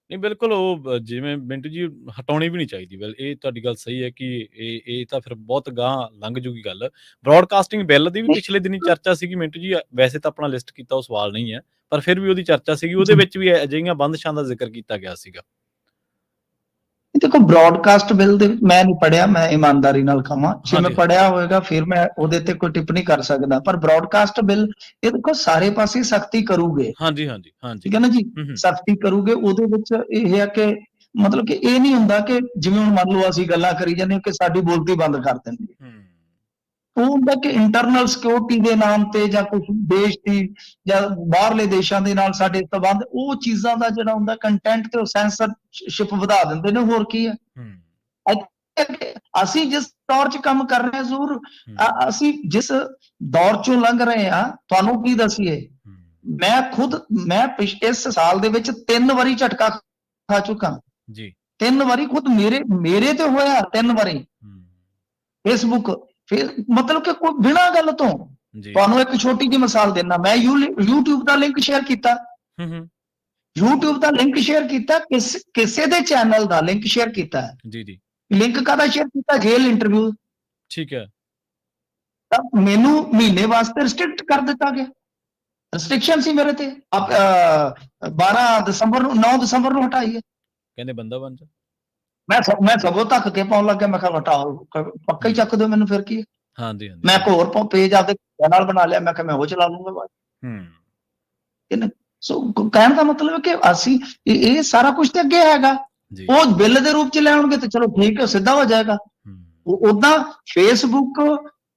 ਨਹੀਂ, ਬਿਲਕੁਲ ਉਹ ਜਿਵੇਂ ਮਿੰਟੂ ਜੀ ਹਟਾਉਣੀ ਵੀ ਨਹੀਂ ਚਾਹੀਦੀ। ਇਹ ਤੁਹਾਡੀ ਗੱਲ ਸਹੀ ਹੈ ਕਿ ਇਹ ਤਾਂ ਫਿਰ ਬਹੁਤ ਗਾਂਹ ਲੰਘ ਜੂਗੀ ਗੱਲ। ਬ੍ਰੌਡਕਾਸਟਿੰਗ ਬਿੱਲ ਦੀ ਵੀ ਪਿਛਲੇ ਦਿਨੀ ਚਰਚਾ ਸੀਗੀ ਮਿੰਟੂ ਜੀ, ਵੈਸੇ ਤਾਂ ਆਪਣਾ ਲਿਸਟ ਕੀਤਾ ਉਹ ਸਵਾਲ ਨਹੀਂ ਹੈ, ਪਰ ਫਿਰ ਵੀ ਉਹਦੀ ਚਰਚਾ ਸੀਗੀ। ਉਹਦੇ ਵਿੱਚ ਵੀ ਅਜਿਹੀਆਂ ਬੰਦਸ਼ਾਂ ਦਾ ਜ਼ਿਕਰ ਕੀਤਾ ਗਿਆ ਸੀਗਾ। ਦੇਖੋ ਬ੍ਰੌਡਕਾਸਟ ਬਿੱਲ ਦੇ ਮੈਂ ਨਹੀਂ ਪੜ੍ਹਿਆ, ਮੈਂ ਇਮਾਨਦਾਰੀ ਨਾਲ ਕਹਾਂ, ਜੇ ਮੈਂ ਪੜ੍ਹਿਆ ਹੋਵੇਗਾ ਫਿਰ ਮੈਂ ਉਹਦੇ ਤੇ ਕੋਈ ਟਿੱਪਣੀ ਕਰ ਸਕਦਾ। ਪਰ ਬ੍ਰੌਡਕਾਸਟ ਬਿੱਲ ਇਹ ਦੇਖੋ ਸਾਰੇ ਪਾਸੇ ਸਖਤੀ ਕਰੂਗੇ। ਹਾਂਜੀ ਹਾਂਜੀ ਹਾਂਜੀ, ਠੀਕ ਹੈ ਨਾ ਜੀ, ਸਖਤੀ ਕਰੂਗੇ। ਉਹਦੇ ਵਿੱਚ ਇਹ ਹੈ ਕਿ ਮਤਲਬ ਕਿ ਇਹ ਨਹੀਂ ਹੁੰਦਾ ਕਿ ਜਿਵੇਂ ਹੁਣ ਮੰਨ ਲਓ ਅਸੀਂ ਗੱਲਾਂ ਕਰੀ ਜਾਂਦੇ ਹਾਂ ਕਿ ਸਾਡੀ ਬੋਲਤੀ ਬੰਦ ਕਰ ਦਿੰਦੀ। ਉਹ ਹੁੰਦਾ ਕਿ ਇੰਟਰਨਲ ਸਿਕਿਉਰਿਟੀ ਦੇ ਨਾਮ ਤੇ ਜਾਂ ਕੁਝ ਦੇਸ਼ ਦੀ ਜਾਂ ਬਾਹਰਲੇ ਦੇਸ਼ਾਂ ਦੇ ਨਾਲ ਸਾਡੇ ਸੰਬੰਧ, ਉਹ ਚੀਜ਼ਾਂ ਦਾ ਜਿਹੜਾ ਹੁੰਦਾ ਕੰਟੈਂਟ ਤੇ ਉਹ ਸੈਂਸਰਸ਼ਿਪ ਵਧਾ ਦਿੰਦੇ ਨੇ। ਹੋਰ ਕੀ ਹੈ, ਅਸੀਂ ਜਿਸ ਦੌਰ 'ਚ ਕੰਮ ਕਰ ਰਹੇ ਹਾਂ ਜ਼ਰੂਰ, ਅਸੀਂ ਜਿਸ ਦੌਰ 'ਚੋਂ ਲੰਘ ਰਹੇ ਹਾਂ, ਤੁਹਾਨੂੰ ਕੀ ਦੱਸੀਏ, ਮੈਂ ਇਸ ਸਾਲ ਦੇ ਵਿੱਚ 3 ਵਾਰੀ ਝਟਕਾ ਖਾ ਚੁੱਕਾ ਜੀ। 3 ਵਾਰੀ ਖੁਦ ਮੇਰੇ ਤੇ ਹੋਇਆ, 3 ਵਾਰੀ ਫੇਸਬੁੱਕ ਮਤਲਬ ਕਿ ਕੋਈ ਬਿਨਾਂ ਗੱਲ ਤੋਂ। ਤੁਹਾਨੂੰ ਇੱਕ ਛੋਟੀ ਜਿਹੀ ਮਿਸਾਲ ਦੇਣਾ, ਮੈਂ YouTube ਦਾ ਲਿੰਕ ਸ਼ੇਅਰ ਕੀਤਾ। YouTube ਦਾ ਲਿੰਕ ਸ਼ੇਅਰ ਕੀਤਾ, ਕਿਸੇ ਦੇ ਚੈਨਲ ਦਾ ਲਿੰਕ ਸ਼ੇਅਰ ਕੀਤਾ। ਜੀ ਜੀ, ਲਿੰਕ ਕਾਹਦਾ ਸ਼ੇਅਰ ਕੀਤਾ? ਜੇਲ੍ਹ ਇੰਟਰਵਿਊ। ਠੀਕ ਹੈ, ਤਾਂ ਮੈਨੂੰ ਮਹੀਨੇ ਵਾਸਤੇ ਰਿਸਟ੍ਰਿਕਟ ਕਰ ਦਿੱਤਾ ਗਿਆ। ਰਿਸਟ੍ਰਿਕਸ਼ਨ ਸੀ ਮੇਰੇ ਤੇ। 12 ਦਸੰਬਰ ਨੂੰ 9 ਦਸੰਬਰ ਨੂੰ ਹਟਾਈ ਹੈ। ਕਹਿੰਦੇ ਬੰਦਾ ਬਣ ਜਾ। ਮੈਂ ਸਗੋਂ ਧੱਕ ਕੇ ਪਾਉਣ ਲੱਗਿਆ, ਮੈਂ ਕਿਹਾ ਹਟਾਓ, ਪੱਕਾ ਹੀ ਚੱਕ ਦਿਓ ਮੈਨੂੰ, ਫਿਰ ਕੀ ਹੈ। ਹਾਂਜੀ ਹਾਂਜੀ, ਮੈਂ ਇੱਕ ਹੋਰ ਪੇਜ ਆਪਦੇ ਨਾਲ ਬਣਾ ਲਿਆ, ਮੈਂ ਕਿਹਾ ਮੈਂ ਉਹ ਚਲਾ ਲੂੰਗਾ ਬਾਅਦ। ਸੋ ਕਹਿਣ ਦਾ ਮਤਲਬ ਹੈ ਕਿ ਅਸੀਂ ਇਹ ਸਾਰਾ ਕੁਝ ਤੇ ਅੱਗੇ ਹੈਗਾ। ਉਹ ਬਿੱਲ ਦੇ ਰੂਪ ਚ ਲਿਆਉਣਗੇ ਤੇ ਚਲੋ ਠੀਕ ਹੈ, ਸਿੱਧਾ ਹੋ ਜਾਏਗਾ। ਉਦਾਂ ਫੇਸਬੁੱਕ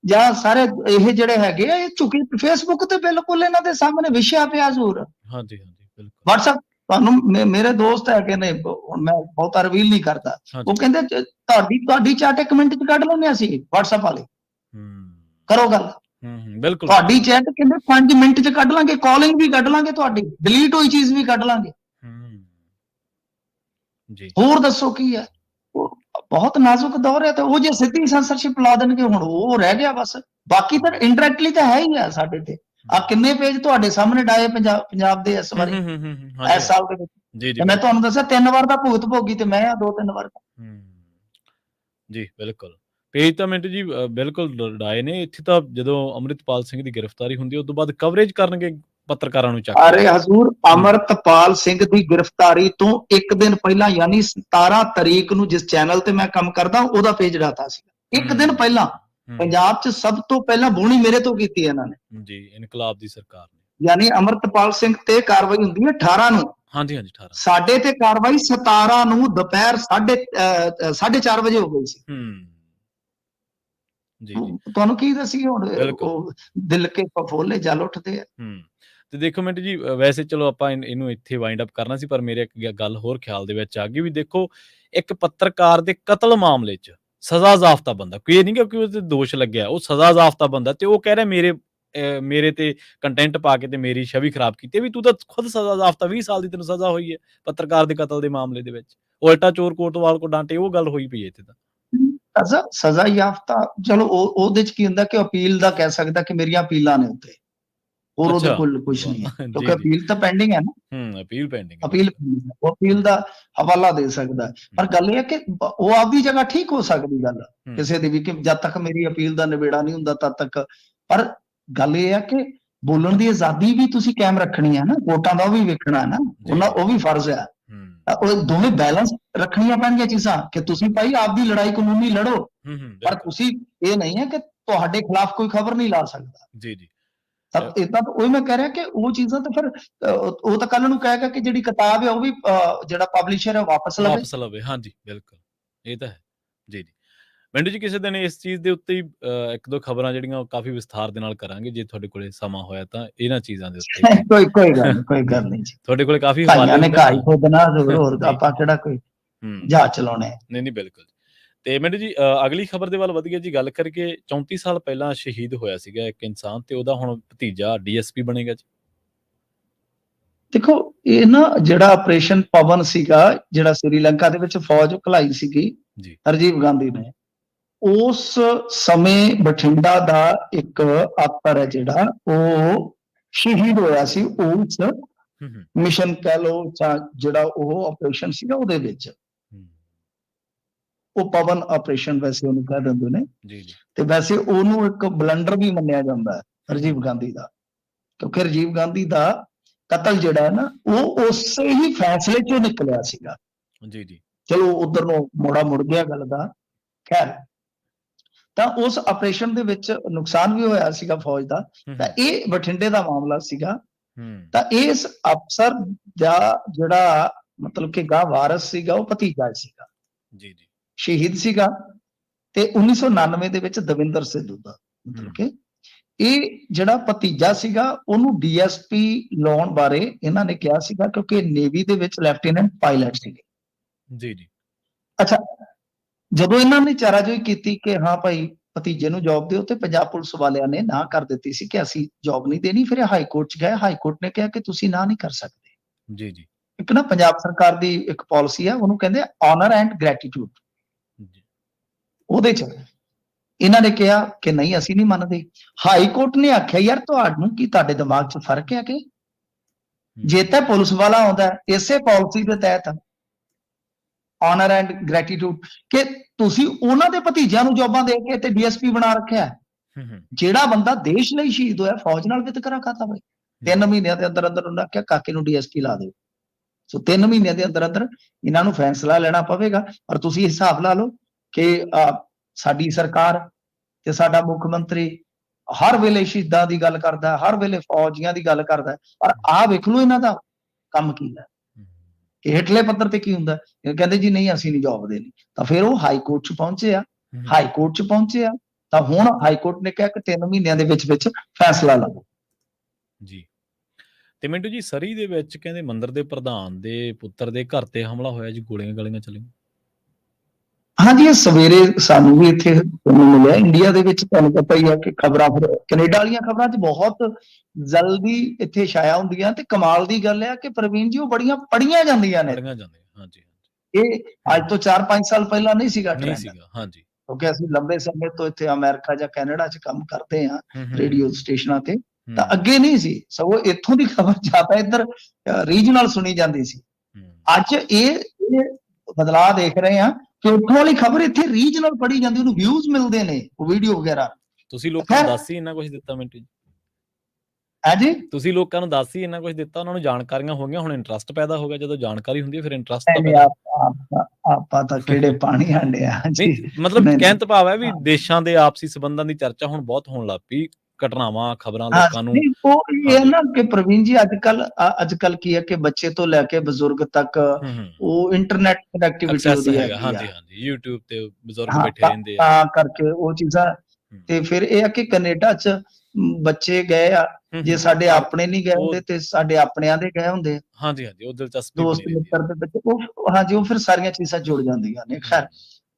ਜਾਂ ਸਾਰੇ ਇਹ ਜਿਹੜੇ ਹੈਗੇ ਆ, ਇਹ ਝੁਕੀ ਫੇਸਬੁੱਕ ਤੇ ਬਿਲਕੁਲ ਇਹਨਾਂ ਦੇ ਸਾਹਮਣੇ ਵਿਸ਼ਾ ਪਿਆ ਜ਼ਰੂਰ। ਹਾਂਜੀ ਹਾਂਜੀ ਬਿਲਕੁਲ। WhatsApp ਤੁਹਾਨੂੰ ਮੇਰੇ ਦੋਸਤ ਹੈਗੇ ਨੇ, ਮੈਂ ਬਹੁਤਾ ਰਿਵੀਲ ਨਹੀਂ ਕਰਦਾ, ਉਹ ਕਹਿੰਦੇ ਤੁਹਾਡੀ ਚੈਟ 1 ਮਿੰਟ ਚ ਕੱਢ ਲੈਂਦੇ ਅਸੀਂ WhatsApp ਵਾਲੇ, ਕਰੋ ਗੱਲ। ਬਿਲਕੁਲ, ਤੁਹਾਡੀ ਚੈਟ ਕਹਿੰਦੇ 5 ਮਿੰਟ ਚ ਕੱਢ ਲਾਂਗੇ, ਕਾਲਿੰਗ ਵੀ ਕੱਢ ਲਾਂਗੇ, ਤੁਹਾਡੀ ਡਿਲੀਟ ਹੋਈ ਚੀਜ਼ ਵੀ ਕੱਢ ਲਾਂਗੇ। ਜੀ, ਹੋਰ ਦੱਸੋ ਕੀ ਹੈ? ਬਹੁਤ ਨਾਜ਼ੁਕ ਦੌਰ ਹੈ, ਤੇ ਉਹ ਜੇ ਸਿੱਧੀ ਸੈਂਸਰਸ਼ਿਪ ਲਾ ਦੇਣਗੇ, ਹੁਣ ਉਹ ਰਹਿ ਗਿਆ ਬਸ। ਬਾਕੀ ਤਾਂ ਇੰਡਾਇਰੈਕਟਲੀ ਤਾਂ ਹੈ ਹੀ ਆ ਸਾਡੇ ਤੇ। ਆ ਕਿੰਨੇ ਪੇਜ ਤੁਹਾਡੇ ਸਾਹਮਣੇ ਡਾਏ ਪੰਜਾਬ ਦੇ ਇਸ ਵਾਰੀ, ਇਸ ਸਾਲ ਦੇ ਵਿੱਚ। ਮੈਂ ਤੁਹਾਨੂੰ ਦੱਸਿਆ 3 ਵਾਰ ਦਾ ਭੁਗਤ ਭੋਗੀ ਤੇ ਮੈਂ 2-3 ਵਾਰ ਦਾ। ਜੀ ਬਿਲਕੁਲ, ਪੇਜ ਤਾਂ ਮਿੰਟੂ ਜੀ ਬਿਲਕੁਲ ਡਾਏ ਨੇ। ਇੱਥੇ ਤਾਂ ਜਦੋਂ ਅੰਮ੍ਰਿਤਪਾਲ ਸਿੰਘ ਦੀ ਗ੍ਰਿਫਤਾਰੀ ਹੁੰਦੀ, ਉਸ ਤੋਂ ਬਾਅਦ ਕਵਰੇਜ ਕਰਨਗੇ ਪੱਤਰਕਾਰਾਂ ਨੂੰ ਚੱਕ। ਅਰੇ ਹਜ਼ੂਰ, ਅੰਮ੍ਰਿਤਪਾਲ ਸਿੰਘ ਦੀ ਗ੍ਰਿਫਤਾਰੀ ਤੋਂ 1 ਦਿਨ ਪਹਿਲਾਂ, ਯਾਨੀ 17 ਤਰੀਕ ਨੂੰ, ਜਿਸ ਚੈਨਲ ਤੇ ਮੈਂ ਕੰਮ ਕਰਦਾ ਉਹਦਾ ਪੇਜ ਡਾਤਾ ਸੀ। 1 ਦਿਨ ਪਹਿਲਾਂ ਪੰਜਾਬ 'ਚ ਸਭ ਤੋਂ ਪਹਿਲਾਂ ਬੋਣੀ ਮੇਰੇ ਤੋਂ ਕੀਤੀ ਇਹਨਾਂ ਨੇ ਜੀ, ਇਨਕਲਾਬ ਦੀ ਸਰਕਾਰ ਨੇ। ਯਾਨੀ ਅੰਮ੍ਰਿਤਪਾਲ ਸਿੰਘ ਤੇ ਕਾਰਵਾਈ ਹੁੰਦੀ ਹੈ 18 ਨੂੰ। ਹਾਂਜੀ ਹਾਂਜੀ 18। ਸਾਡੇ ਤੇ ਕਾਰਵਾਈ 17 ਨੂੰ ਦੁਪਹਿਰ 4:30 ਵਜੇ ਹੋ ਗਈ ਸੀ। ਜੀ, ਤੁਹਾਨੂੰ ਕੀ ਦੱਸੀ ਹੁਣ, ਉਹ ਦਿਲ ਕੇ ਫਫੋਲੇ ਜਲ ਉੱਠਦੇ ਆ। ਤੇ ਦੇਖੋ ਮਿੰਟੂ ਜੀ, ਵੈਸੇ ਚਲੋ ਆਪਾਂ ਇਹਨੂੰ ਇੱਥੇ ਵਾਈਂਡ ਅਪ ਕਰਨਾ ਸੀ, ਪਰ ਮੇਰੇ ਇੱਕ ਗੱਲ ਹੋਰ ਖਿਆਲ ਦੇ ਵਿੱਚ ਆ ਗਈ ਵੀ ਦੇਖੋ, ਇੱਕ ਪੱਤਰਕਾਰ ਦੇ ਕਤਲ ਮਾਮਲੇ 'ਚ ਸਜ਼ਾ ਜ਼ਾਫਤਾ ਬੰਦਾ, ਕੋਈ ਇਹ ਨਹੀਂ ਕਿ ਉਹਦੇ ਦੋਸ਼ ਲੱਗਿਆ, ਉਹ ਸਜ਼ਾ ਜ਼ਾਫਤਾ ਬੰਦਾ, ਤੇ ਉਹ ਕਹਿ ਰਿਹਾ ਮੇਰੇ ਤੇ ਕੰਟੈਂਟ ਪਾ ਕੇ ਤੇ ਮੇਰੀ ਛਵੀ ਖਰਾਬ ਕੀਤੀ। ਵੀ ਤੂੰ ਤਾਂ ਖੁਦ ਸਜ਼ਾ ਜ਼ਾਫਤਾ, 20 ਸਾਲ ਦੀ ਤੈਨੂੰ ਸਜ਼ਾ ਹੋਈ ਹੈ ਪੱਤਰਕਾਰ ਦੇ ਕਤਲ ਦੇ ਮਾਮਲੇ ਦੇ ਵਿੱਚ। ਉਲਟਾ ਚੋਰ ਕੋਤਵਾਲ ਕੋ ਡਾਂਟੇ, ਉਹ ਗੱਲ ਹੋਈ ਪਈ ਹੈ ਇੱਥੇ ਤਾਂ। ਸਜ਼ਾ ਯਾਫਤਾ ਚਲੋ ਉਹਦੇ ਚ ਕੀ ਹੁੰਦਾ ਕਿ ਅਪੀਲ ਦਾ ਕਹਿ ਸਕਦਾ ਕਿ ਮੇਰੀਆਂ ਅਪੀਲਾਂ ਨੇ ਉੱਤੇ, ਹੋਰ ਉਹਦੇ ਅੱਛਾ, ਕੋਲ ਕੁਝ ਨਹੀਂ ਹੈ, ਵਾਹ! ਕਿਉਂਕਿ ਜੀ, ਜੀ। ਅਪੀਲ ਤਾਂ ਪੈਂਡਿੰਗ ਹੈ ਨਾ। ਅਪੀਲ ਪੈਂਡਿੰਗ ਹੈ, ਅਪੀਲ ਬਿਲਕੁਲ। ਉਹ ਅਪੀਲ ਦਾ ਹਵਾਲਾ ਦੇ ਸਕਦਾ ਹੈ। ਪਰ ਗੱਲ ਇਹ ਹੈ ਕਿ ਉਹ ਆਪਦੀ ਜਗ੍ਹਾ ਠੀਕ ਹੋ ਸਕਦੀ ਗੱਲ ਕਿਸੇ ਦੀ ਵੀ, ਕਿ ਜਦ ਤੱਕ ਮੇਰੀ ਅਪੀਲ ਦਾ ਨਿਬੇੜਾ ਨਹੀਂ ਹੁੰਦਾ ਤਦ ਤੱਕ। ਪਰ ਗੱਲ ਇਹ ਹੈ ਕਿ ਬੋਲਣ ਦੀ ਆਜ਼ਾਦੀ ਵੀ ਤੁਸੀਂ ਕਾਇਮ ਰੱਖਣੀ ਹੈ ਨਾ, ਵੋਟਾਂ ਦਾ ਉਹ ਵੀ ਵੇਖਣਾ ਹੈ ਨਾ, ਉਹ ਵੀ ਫਰਜ਼ ਹੈ। ਉਹ ਦੋਵੇਂ ਬੈਲੈਂਸ ਰੱਖਣੀਆਂ ਪੈਣਗੀਆਂ ਚੀਜ਼ਾਂ, ਕਿ ਤੁਸੀਂ ਭਾਈ ਆਪਦੀ ਲੜਾਈ ਕਾਨੂੰਨੀ ਲੜੋ, ਪਰ ਤੁਸੀਂ ਇਹ ਨਹੀਂ ਹੈ ਕਿ ਤੁਹਾਡੇ ਖਿਲਾਫ ਕੋਈ ਖਬਰ ਨਹੀਂ ਲਾ ਸਕਦਾ। ਜੀ, ਜੀ। ਤਾਂ ਇਦਾਂ ਤਾਂ ਉਹੀ ਮੈਂ ਕਹਿ ਰਿਹਾ ਕਿ ਉਹ ਚੀਜ਼ਾਂ ਤਾਂ ਫਿਰ ਉਹ ਤਾਂ ਕੱਲ ਨੂੰ ਕਹੇਗਾ ਕਿ ਜਿਹੜੀ ਕਿਤਾਬ ਹੈ ਉਹ ਵੀ ਜਿਹੜਾ ਪਬਲਿਸ਼ਰ ਹੈ ਵਾਪਸ ਲਵੇ। ਹਾਂਜੀ, ਬਿਲਕੁਲ, ਇਹ ਤਾਂ ਹੈ। ਜੀ, ਜੀ। ਮਿੰਟੂ ਜੀ, ਕਿਸੇ ਦਿਨ ਇਸ ਚੀਜ਼ ਦੇ ਉੱਤੇ ਹੀ ਇੱਕ ਦੋ ਖਬਰਾਂ ਜਿਹੜੀਆਂ ਉਹ ਕਾਫੀ ਵਿਸਥਾਰ ਦੇ ਨਾਲ ਕਰਾਂਗੇ, ਜੇ ਤੁਹਾਡੇ ਕੋਲੇ ਸਮਾਂ ਹੋਇਆ ਤਾਂ, ਇਹਨਾਂ ਚੀਜ਼ਾਂ ਦੇ ਉੱਤੇ ਕੋਈ ਗੱਲ ਨਹੀਂ ਜੀ। ਤੁਹਾਡੇ ਕੋਲੇ ਕਾਫੀ ਭਾਈਆਂ ਹਵਾਲੇ ਨੇ ਹੁੰਦੇ ਘਾਹ ਹੀ ਖੋਦਣਾ, ਹੋਰ ਜੀ। ਆਪਾਂ ਕਿਹੜਾ ਕੋਈ ਜਹਾਜ਼ ਚਲਾਉਣੇ। ਨਹੀਂ, ਬਿਲਕੁਲ। ਤੇ ਮਿੰਟੂ ਜੀ, ਅਗਲੀ ਖਬਰ ਦੇ ਵੱਲ ਵਧੀਆ ਜੀ ਗੱਲ ਕਰਕੇ, 34 ਸਾਲ ਪਹਿਲਾਂ ਸ਼ਹੀਦ ਹੋਇਆ ਸੀਗਾ ਇੱਕ ਇਨਸਾਨ, ਤੇ ਉਹਦਾ ਹੁਣ ਭਤੀਜਾ ਡੀਐਸਪੀ ਬਣੇਗਾ ਜੀ। ਦੇਖੋ, ਇਹ ਨਾ ਜਿਹੜਾ ਆਪਰੇਸ਼ਨ ਪਵਨ ਸੀਗਾ, ਜਿਹੜਾ ਸ੍ਰੀਲੰਕਾ ਦੇ ਵਿੱਚ ਫੌਜ ਘਲਾਈ ਸੀਗੀ ਰਾਜੀਵ ਗਾਂਧੀ ਨੇ, ਉਸ ਸਮੇਂ ਬਠਿੰਡਾ ਦਾ ਇੱਕ ਅਫਸਰ ਹੈ ਜਿਹੜਾ ਉਹ ਸ਼ਹੀਦ ਹੋਇਆ ਸੀ ਉਸ ਮਿਸ਼ਨ ਕਹਿ ਲਓ, ਜਿਹੜਾ ਉਹ ਆਪਰੇਸ਼ਨ ਸੀਗਾ ਉਹਦੇ ਵਿੱਚ। ਉਹ ਪਵਨ ਆਪਰੇਸ਼ਨ ਵੈਸੇ ਉਹਨੂੰ ਕਹਿ ਦਿੰਦੇ ਨੇ, ਤੇ ਵੈਸੇ ਉਹਨੂੰ ਇੱਕ ਬਲੰਡਰ ਵੀ ਮੰਨਿਆ ਜਾਂਦਾ ਹੈ ਰਾਜੀਵ ਗਾਂਧੀ ਦਾ, ਕਿਉਂਕਿ ਰਾਜੀਵ ਗਾਂਧੀ ਦਾ ਕਤਲ ਜਿਹੜਾ ਹੈ ਨਾ ਉਹ ਉਸੇ ਹੀ ਫੈਸਲੇ ਚੋਂ ਨਿਕਲਿਆ ਸੀਗਾ। ਚਲੋ ਉਧਰ ਨੂੰ ਮੋੜਾ ਮੁੜ ਗਿਆ ਗੱਲ ਦਾ, ਖੈਰ। ਤਾਂ ਉਸ ਆਪਰੇਸ਼ਨ ਦੇ ਵਿੱਚ ਨੁਕਸਾਨ ਵੀ ਹੋਇਆ ਸੀਗਾ ਫੌਜ ਦਾ, ਤਾਂ ਇਹ ਬਠਿੰਡੇ ਦਾ ਮਾਮਲਾ ਸੀਗਾ। ਤਾਂ ਇਸ ਅਫਸਰ ਦਾ ਜਿਹੜਾ ਮਤਲਬ ਕਿ ਗਾਂ ਵਾਰਸ ਸੀਗਾ, ਉਹ ਭਤੀਜਾ ਸੀਗਾ, ਸ਼ਹੀਦ ਸੀਗਾ। ਤੇ 1999 ਦੇ ਵਿੱਚ ਦਵਿੰਦਰ ਸਿੱਧੂ ਦਾ ਮਤਲਬ ਕਿ ਇਹ ਜਿਹੜਾ ਭਤੀਜਾ ਸੀਗਾ ਉਹਨੂੰ ਡੀਐਸਪੀ ਲਾਉਣ ਬਾਰੇ ਇਹਨਾਂ ਨੇ ਕਿਹਾ ਸੀਗਾ, ਕਿਉਂਕਿ ਨੇਵੀ ਦੇ ਵਿੱਚ ਲੈਫਟੀਨੈਂਟ ਪਾਇਲਟ ਸੀਗੇ। ਅੱਛਾ, ਜਦੋਂ ਇਹਨਾਂ ਨੇ ਚਾਰਾਜੋਈ ਕੀਤੀ ਕਿ ਹਾਂ ਭਾਈ ਭਤੀਜੇ ਨੂੰ ਜੌਬ ਦਿਓ, ਤੇ ਪੰਜਾਬ ਪੁਲਿਸ ਵਾਲਿਆਂ ਨੇ ਨਾ ਕਰ ਦਿੱਤੀ ਸੀ ਕਿ ਅਸੀਂ ਜੌਬ ਨਹੀਂ ਦੇਣੀ। ਫਿਰ ਹਾਈ ਕੋਰਟ 'ਚ ਗਏ, ਹਾਈ ਕੋਰਟ ਨੇ ਕਿਹਾ ਕਿ ਤੁਸੀਂ ਨਾ ਨਹੀਂ ਕਰ ਸਕਦੇ। ਇੱਕ ਨਾ ਪੰਜਾਬ ਸਰਕਾਰ ਦੀ ਇੱਕ ਪਾਲਿਸੀ ਹੈ, ਉਹਨੂੰ ਕਹਿੰਦੇ ਆਨਰ ਐਂਡ ਗ੍ਰੈਟੀਟਿਊਡ। ਉਹਦੇ 'ਚ ਇਹਨਾਂ ਨੇ ਕਿਹਾ ਕਿ ਨਹੀਂ, ਅਸੀਂ ਨਹੀਂ ਮੰਨਦੇ। ਹਾਈ ਕੋਰਟ ਨੇ ਆਖਿਆ ਯਾਰ ਤੁਹਾਨੂੰ ਕੀ, ਤੁਹਾਡੇ ਦਿਮਾਗ 'ਚ ਫਰਕ ਹੈ ਕਿ ਜੇ ਤਾਂ ਪੁਲਿਸ ਵਾਲਾ ਆਉਂਦਾ ਇਸੇ ਪਾਲਿਸੀ ਦੇ ਤਹਿਤ ਆਨਰ ਐਂਡ ਗ੍ਰੈਟੀਟਿਊਡ, ਕਿ ਤੁਸੀਂ ਉਹਨਾਂ ਦੇ ਭਤੀਜਿਆਂ ਨੂੰ ਜੌਬਾਂ ਦੇ ਕੇ ਤੇ ਡੀਐਸਪੀ ਬਣਾ ਰੱਖਿਆ। ਜਿਹੜਾ ਬੰਦਾ ਦੇਸ਼ ਲਈ ਸ਼ਹੀਦ ਹੋਇਆ, ਫੌਜ ਨਾਲ ਵਿਤਕਰਾ ਕਰਤਾ ਬਈ। 3 ਮਹੀਨਿਆਂ ਦੇ ਅੰਦਰ ਅੰਦਰ ਉਹਨਾਂ ਆਖਿਆ ਕਾਕੇ ਨੂੰ ਡੀਐਸਪੀ ਲਾ ਦਿਓ। ਸੋ 3 ਮਹੀਨਿਆਂ ਦੇ ਅੰਦਰ ਅੰਦਰ ਇਹਨਾਂ ਨੂੰ ਫੈਸਲਾ ਲੈਣਾ ਪਵੇਗਾ। ਪਰ ਤੁਸੀਂ ਹਿਸਾਬ ਲਾ ਲਓ ਕਿ ਸਾਡੀ ਸਰਕਾਰ ਤੇ ਸਾਡਾ ਮੁੱਖ ਮੰਤਰੀ ਹਰ ਵੇਲੇ ਸ਼ਹੀਦਾਂ ਦੀ ਗੱਲ ਕਰਦਾ, ਹਰ ਵੇਲੇ ਫੌਜੀਆਂ ਦੀ ਗੱਲ ਕਰਦਾ, ਪਰ ਆਹ ਵੇਖ ਲਓ ਇਹਨਾਂ ਦਾ ਕੰਮ ਕੀ ਹੈ ਕਿ ਹੇਠਲੇ ਪੱਧਰ ਤੇ ਕੀ ਹੁੰਦਾ। ਕਹਿੰਦੇ ਜੀ ਨਹੀਂ, ਅਸੀਂ ਨਹੀਂ ਜੌਬ ਦੇਣੀ। ਤਾਂ ਫਿਰ ਉਹ ਹਾਈ ਕੋਰਟ 'ਚ ਪਹੁੰਚੇ ਆ, ਤਾਂ ਹੁਣ ਹਾਈ ਕੋਰਟ ਨੇ ਕਿਹਾ ਕਿ 3 ਮਹੀਨਿਆਂ ਦੇ ਵਿੱਚ ਵਿੱਚ ਫੈਸਲਾ ਲਵੋ ਜੀ। ਤੇ ਮਿੰਟੂ ਜੀ, ਸਰੀ ਦੇ ਵਿੱਚ ਕਹਿੰਦੇ ਮੰਦਿਰ ਦੇ ਪ੍ਰਧਾਨ ਦੇ ਪੁੱਤਰ ਦੇ ਘਰ ਤੇ ਹਮਲਾ ਹੋਇਆ ਜੀ, ਗੋਲੀਆਂ ਚੱਲੀਆਂ। ਹਾਂਜੀ, ਇਹ ਸਵੇਰੇ ਸਾਨੂੰ ਵੀ ਇੱਥੇ ਮਿਲਿਆ। ਇੰਡੀਆ ਦੇ ਵਿੱਚ ਤੁਹਾਨੂੰ ਪਤਾ ਹੀ ਹੈ ਕਿ ਖਬਰਾਂ, ਫਿਰ ਕੈਨੇਡਾ ਵਾਲੀਆਂ ਖਬਰਾਂ 'ਚ ਬਹੁਤ ਜਲਦੀ ਇੱਥੇ ਛਾਇਆ ਹੁੰਦੀਆਂ। ਤੇ ਕਮਾਲ ਦੀ ਗੱਲ ਹੈ ਕਿ ਪ੍ਰਵੀਨ ਜੀ, ਉਹ ਬੜੀਆਂ ਪੜੀਆਂ ਜਾਂਦੀਆਂ ਨੇ। ਇਹ ਅੱਜ ਤੋਂ 4-5 ਸਾਲ ਪਹਿਲਾਂ ਨਹੀਂ ਸੀਗਾ ਟ੍ਰੈਂਡ, ਕਿਉਂਕਿ ਅਸੀਂ ਲੰਬੇ ਸਮੇਂ ਤੋਂ ਇੱਥੇ ਅਮਰੀਕਾ ਜਾਂ ਕੈਨੇਡਾ 'ਚ ਕੰਮ ਕਰਦੇ ਹਾਂ ਰੇਡੀਓ ਸਟੇਸ਼ਨਾਂ ਤੇ, ਤਾਂ ਅੱਗੇ ਨਹੀਂ ਸੀ। ਸਗੋਂ ਇੱਥੋਂ ਦੀ ਖਬਰ ਜ਼ਿਆਦਾ ਇੱਧਰ ਰੀਜਨਲ ਸੁਣੀ ਜਾਂਦੀ ਸੀ। ਅੱਜ ਇਹ ਬਦਲਾਅ ਦੇਖ ਰਹੇ ਹਾਂ ਕਿ ਉੱਥੋਂ ਵਾਲੀ ਖਬਰ ਇੱਥੇ ਰੀਜਨਲ ਪੜੀ ਜਾਂਦੀ, ਉਹਨੂੰ ਵਿਊਜ਼ ਮਿਲਦੇ ਨੇ, ਉਹ ਵੀਡੀਓ ਵਗੈਰਾ। ਤੁਸੀਂ ਲੋਕਾਂ ਨੂੰ ਦੱਸ ਹੀ ਇੰਨਾ ਕੁਝ ਦਿੱਤਾ ਮਿੰਟੂ ਜੀ। ਹਾਂਜੀ, ਤੁਸੀਂ ਲੋਕਾਂ ਨੂੰ ਦੱਸ ਹੀ ਇੰਨਾ ਕੁਝ ਦਿੱਤਾ, ਉਹਨਾਂ ਨੂੰ ਜਾਣਕਾਰੀਆਂ ਹੋ ਗਈਆਂ, ਹੁਣ ਇੰਟਰਸਟ ਪੈਦਾ ਹੋ ਗਿਆ। ਜਦੋਂ ਜਾਣਕਾਰੀ ਹੁੰਦੀ ਹੈ ਫਿਰ ਇੰਟਰਸਟ ਆਪਾਂ ਤਾਂ ਕਿਹੜੇ ਪਾਣੀ ਹੰਡਿਆ ਜੀ। ਮਤਲਬ ਕਹਿਣ ਤੋਂ ਭਾਵ ਹੈ ਵੀ ਦੇਸ਼ਾਂ ਦੇ ਆਪਸੀ ਸੰਬੰਧਾਂ ਦੀ ਚਰਚਾ ਹੁਣ ਬਹੁਤ ਹੋਣ ਲੱਗ ਪਈ, ਘਟਨਾਵਾਂ, ਖਬਰਾਂ ਲੋਕਾਂ ਨੂੰ। ਉਹ ਇਹ ਨਾ ਕਿ ਪ੍ਰਵੀਨ ਜੀ, ਅੱਜ ਕੱਲ ਕੀ ਹੈ ਕਿ ਬੱਚੇ ਤੋਂ ਲੈ ਕੇ ਬਜ਼ੁਰਗ ਤੱਕ ਉਹ ਇੰਟਰਨੈਟ ਕਨੈਕਟੀਵਿਟੀ ਉਹਦੀ ਹੈਗੀ ਆ। ਹਾਂਜੀ, YouTube ਤੇ ਬਜ਼ੁਰਗ ਬੈਠੇ ਰਹਿੰਦੇ ਆ, ਤਾਂ ਕਰਕੇ ਉਹ ਚੀਜ਼ਾਂ। ਤੇ ਫਿਰ ਇਹ ਆ ਕਿ ਕੈਨੇਡਾ 'ਚ ਬੱਚੇ ਗਏ ਆ, ਜੇ ਸਾਡੇ ਆਪਣੇ ਨਹੀਂ ਗਏ ਹੁੰਦੇ ਤੇ ਸਾਡੇ ਆਪਣਿਆਂ ਦੇ ਗਏ ਹੁੰਦੇ। ਹਾਂਜੀ, ਉਹ ਦਿਲਚਸਪੀ ਦੋਸਤ ਮਿੱਤਰ ਦੇ ਵਿੱਚ ਉਹ ਫਿਰ ਸਾਰੀਆਂ ਚੀਜ਼ਾਂ ਜੁੜ ਜਾਂਦੀਆਂ ਨੇ। ਖੈਰ,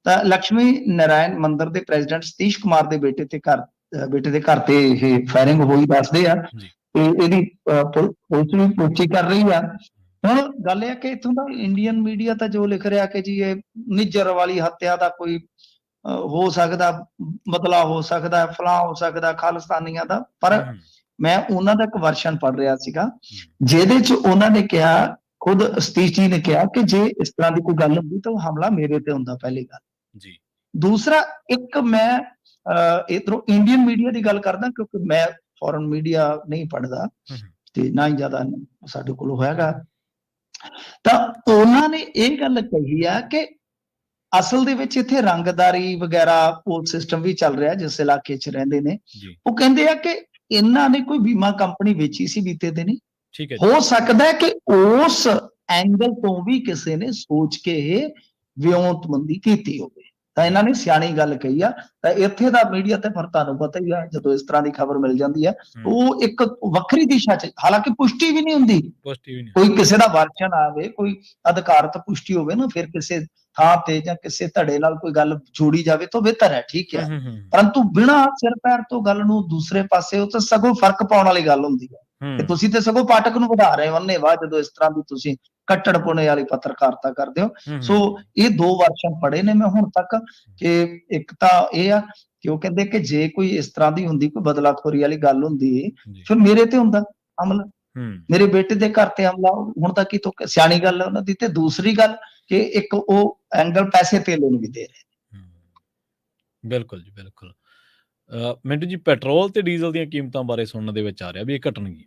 ਤਾਂ ਲక్ష్ਮੀ ਨਾਰਾਇਣ ਮੰਦਿਰ ਦੇ ਪ੍ਰੈਜ਼ੀਡੈਂਟ ਸਤੀਸ਼ ਕੁਮਾਰ ਦੇ ਬੇਟੇ ਦੇ ਘਰ ਤੇ ਇਹ ਫਾਇਰਿੰਗ ਹੋਈ ਦੱਸਦੇ ਆ। ਤੇ ਇਹਦੀ ਪੁਲਿਸ ਵੀ ਪੁਸ਼ਟੀ ਕਰ ਰਹੀ ਆ ਹੁਣ ਗੱਲ ਇਹ ਹੈ ਕਿ ਇੱਥੋਂ ਦਾ ਇੰਡੀਅਨ ਮੀਡੀਆ ਤਾਂ ਜੋ ਲਿਖ ਰਿਹਾ ਕਿ ਜੀ ਇਹ ਨਿੱਜਰ ਵਾਲੀ ਹੱਤਿਆ ਦਾ ਕੋਈ ਹੋ ਸਕਦਾ, ਬਦਲਾ ਹੋ ਸਕਦਾ, ਫਲਾਂ ਹੋ ਸਕਦਾ, ਖਾਲਿਸਤਾਨੀਆਂ ਦਾ। ਪਰ ਮੈਂ ਉਹਨਾਂ ਦਾ ਇੱਕ ਵਰਸ਼ਨ ਪੜ੍ਹ ਰਿਹਾ ਸੀਗਾ ਜਿਹਦੇ 'ਚ ਉਹਨਾਂ ਨੇ ਕਿਹਾ, ਖੁਦ ਸਤੀਸ਼ ਜੀ ਨੇ ਕਿਹਾ ਕਿ ਜੇ ਇਸ ਤਰ੍ਹਾਂ ਦੀ ਕੋਈ ਗੱਲ ਹੁੰਦੀ ਤਾਂ ਉਹ ਹਮਲਾ ਮੇਰੇ ਤੇ ਹੁੰਦਾ, ਪਹਿਲੀ ਗੱਲ ਜੀ। ਦੂਸਰਾ, ਇੱਕ ਮੈਂ ਇੱਧਰੋਂ ਇੰਡੀਅਨ ਮੀਡੀਆ ਦੀ ਗੱਲ ਕਰਦਾ ਕਿਉਂਕਿ ਮੈਂ ਫੋਰਨ ਮੀਡੀਆ ਨਹੀਂ ਪੜ੍ਹਦਾ ਤੇ ਨਾ ਹੀ ਜ਼ਿਆਦਾ ਸਾਡੇ ਕੋਲ ਹੋਇਆਗਾ। ਤਾਂ ਉਹਨਾਂ ਨੇ ਇਹ ਗੱਲ ਕਹੀ ਆ ਕਿ ਅਸਲ ਦੇ ਵਿੱਚ ਇੱਥੇ ਰੰਗਦਾਰੀ ਵਗੈਰਾ ਉਹ ਸਿਸਟਮ ਵੀ ਚੱਲ ਰਿਹਾ ਜਿਸ ਇਲਾਕੇ 'ਚ ਰਹਿੰਦੇ ਨੇ। ਉਹ ਕਹਿੰਦੇ ਆ ਕਿ ਇਹਨਾਂ ਨੇ ਕੋਈ ਬੀਮਾ ਕੰਪਨੀ ਵੇਚੀ ਸੀ ਬੀਤੇ ਦਿਨ। ਠੀਕ ਹੈ, ਹੋ ਸਕਦਾ ਹੈ ਕਿ ਉਸ ਐਂਗਲ ਤੋਂ ਵੀ ਕਿਸੇ ਨੇ ਸੋਚ ਕੇ ਵਿਉਂਤਬੰਦੀ ਕੀਤੀ ਹੋਵੇ। ਤਾਂ ਇਹਨਾਂ ਨੇ ਸਿਆਣੀ ਗੱਲ ਕਹੀ ਆ। ਤਾਂ ਇੱਥੇ ਦਾ ਮੀਡੀਆ ਤੇ ਫਿਰ ਤੁਹਾਨੂੰ ਪਤਾ ਹੀ ਆ, ਜਦੋਂ ਇਸ ਤਰ੍ਹਾਂ ਦੀ ਖਬਰ ਮਿਲ ਜਾਂਦੀ ਆ ਉਹ ਇੱਕ ਵੱਖਰੀ ਦਿਸ਼ਾ 'ਚ, ਹਾਲਾਂਕਿ ਪੁਸ਼ਟੀ ਵੀ ਨਹੀਂ ਹੁੰਦੀ, ਕੋਈ ਕਿਸੇ ਦਾ ਵਰਸ਼ਨ ਆਵੇ, ਕੋਈ ਅਧਿਕਾਰਤ ਪੁਸ਼ਟੀ ਹੋਵੇ ਨਾ, ਫਿਰ ਕਿਸੇ ਥਾਂ ਤੇ ਜਾਂ ਕਿਸੇ ਧੜੇ ਨਾਲ ਕੋਈ ਗੱਲ ਜੋੜੀ ਜਾਵੇ ਤਾਂ ਬਿਹਤਰ ਹੈ, ਠੀਕ ਹੈ। ਪਰੰਤੂ ਬਿਨਾਂ ਸਿਰ ਪੈਰ ਤੋਂ ਗੱਲ ਨੂੰ ਦੂਸਰੇ ਪਾਸੇ, ਉਹ ਤਾਂ ਸਗੋਂ ਫਰਕ ਪਾਉਣ ਵਾਲੀ ਗੱਲ ਹੁੰਦੀ ਹੈ। ਤੇ ਤੁਸੀਂ ਤੇ ਸਗੋਂ ਪਾਠਕ ਨੂੰ ਵਧਾ ਰਹੇ ਹੋ ਅੰਨ੍ਹੇਵਾਹ ਜਦੋਂ ਇਸ ਤਰ੍ਹਾਂ ਦੀ ਤੁਸੀਂ ਕੱਟੜਪੁਣੇ ਵਾਲੀ ਪੱਤਰਕਾਰਤਾ ਕਰਦੇ ਹੋ। ਸੋ ਇਹ ਦੋ ਵਰਸ਼ਨ ਪੜ੍ਹੇ ਨੇ ਮੈਂ ਹੁਣ ਤੱਕ, ਕਿ ਇੱਕ ਤਾਂ ਇਹ ਆ ਕਿ ਉਹ ਕਹਿੰਦੇ ਕਿ ਜੇ ਕੋਈ ਇਸ ਤਰ੍ਹਾਂ ਦੀ ਹੁੰਦੀ, ਕੋਈ ਬਦਲਾਖੋਰੀ ਵਾਲੀ ਗੱਲ ਹੁੰਦੀ, ਫਿਰ ਮੇਰੇ ਤੇ ਹੁੰਦਾ ਹਮਲਾ, ਮੇਰੇ ਬੇਟੇ ਦੇ ਘਰ ਤੇ ਹਮਲਾ। ਹੁਣ ਤੱਕ ਹੀ ਤੋਂ ਸਿਆਣੀ ਗੱਲ ਹੈ ਉਹਨਾਂ ਦੀ। ਤੇ ਦੂਸਰੀ ਗੱਲ ਕਿ ਇੱਕ ਉਹ ਐਂਗਲ ਪੈਸੇ ਧੇਲੇ ਨੂੰ ਵੀ ਦੇ ਰਹੇ। ਬਿਲਕੁਲ ਜੀ, ਬਿਲਕੁਲ। ਮਿੰਟੂ ਜੀ, ਪੈਟਰੋਲ ਤੇ ਡੀਜ਼ਲ ਦੀਆਂ ਕੀਮਤਾਂ ਬਾਰੇ ਸੁਣਨ ਦੇ ਵਿੱਚ ਆ ਰਿਹਾ ਵੀ ਇਹ ਘਟਣਗੀਆਂ।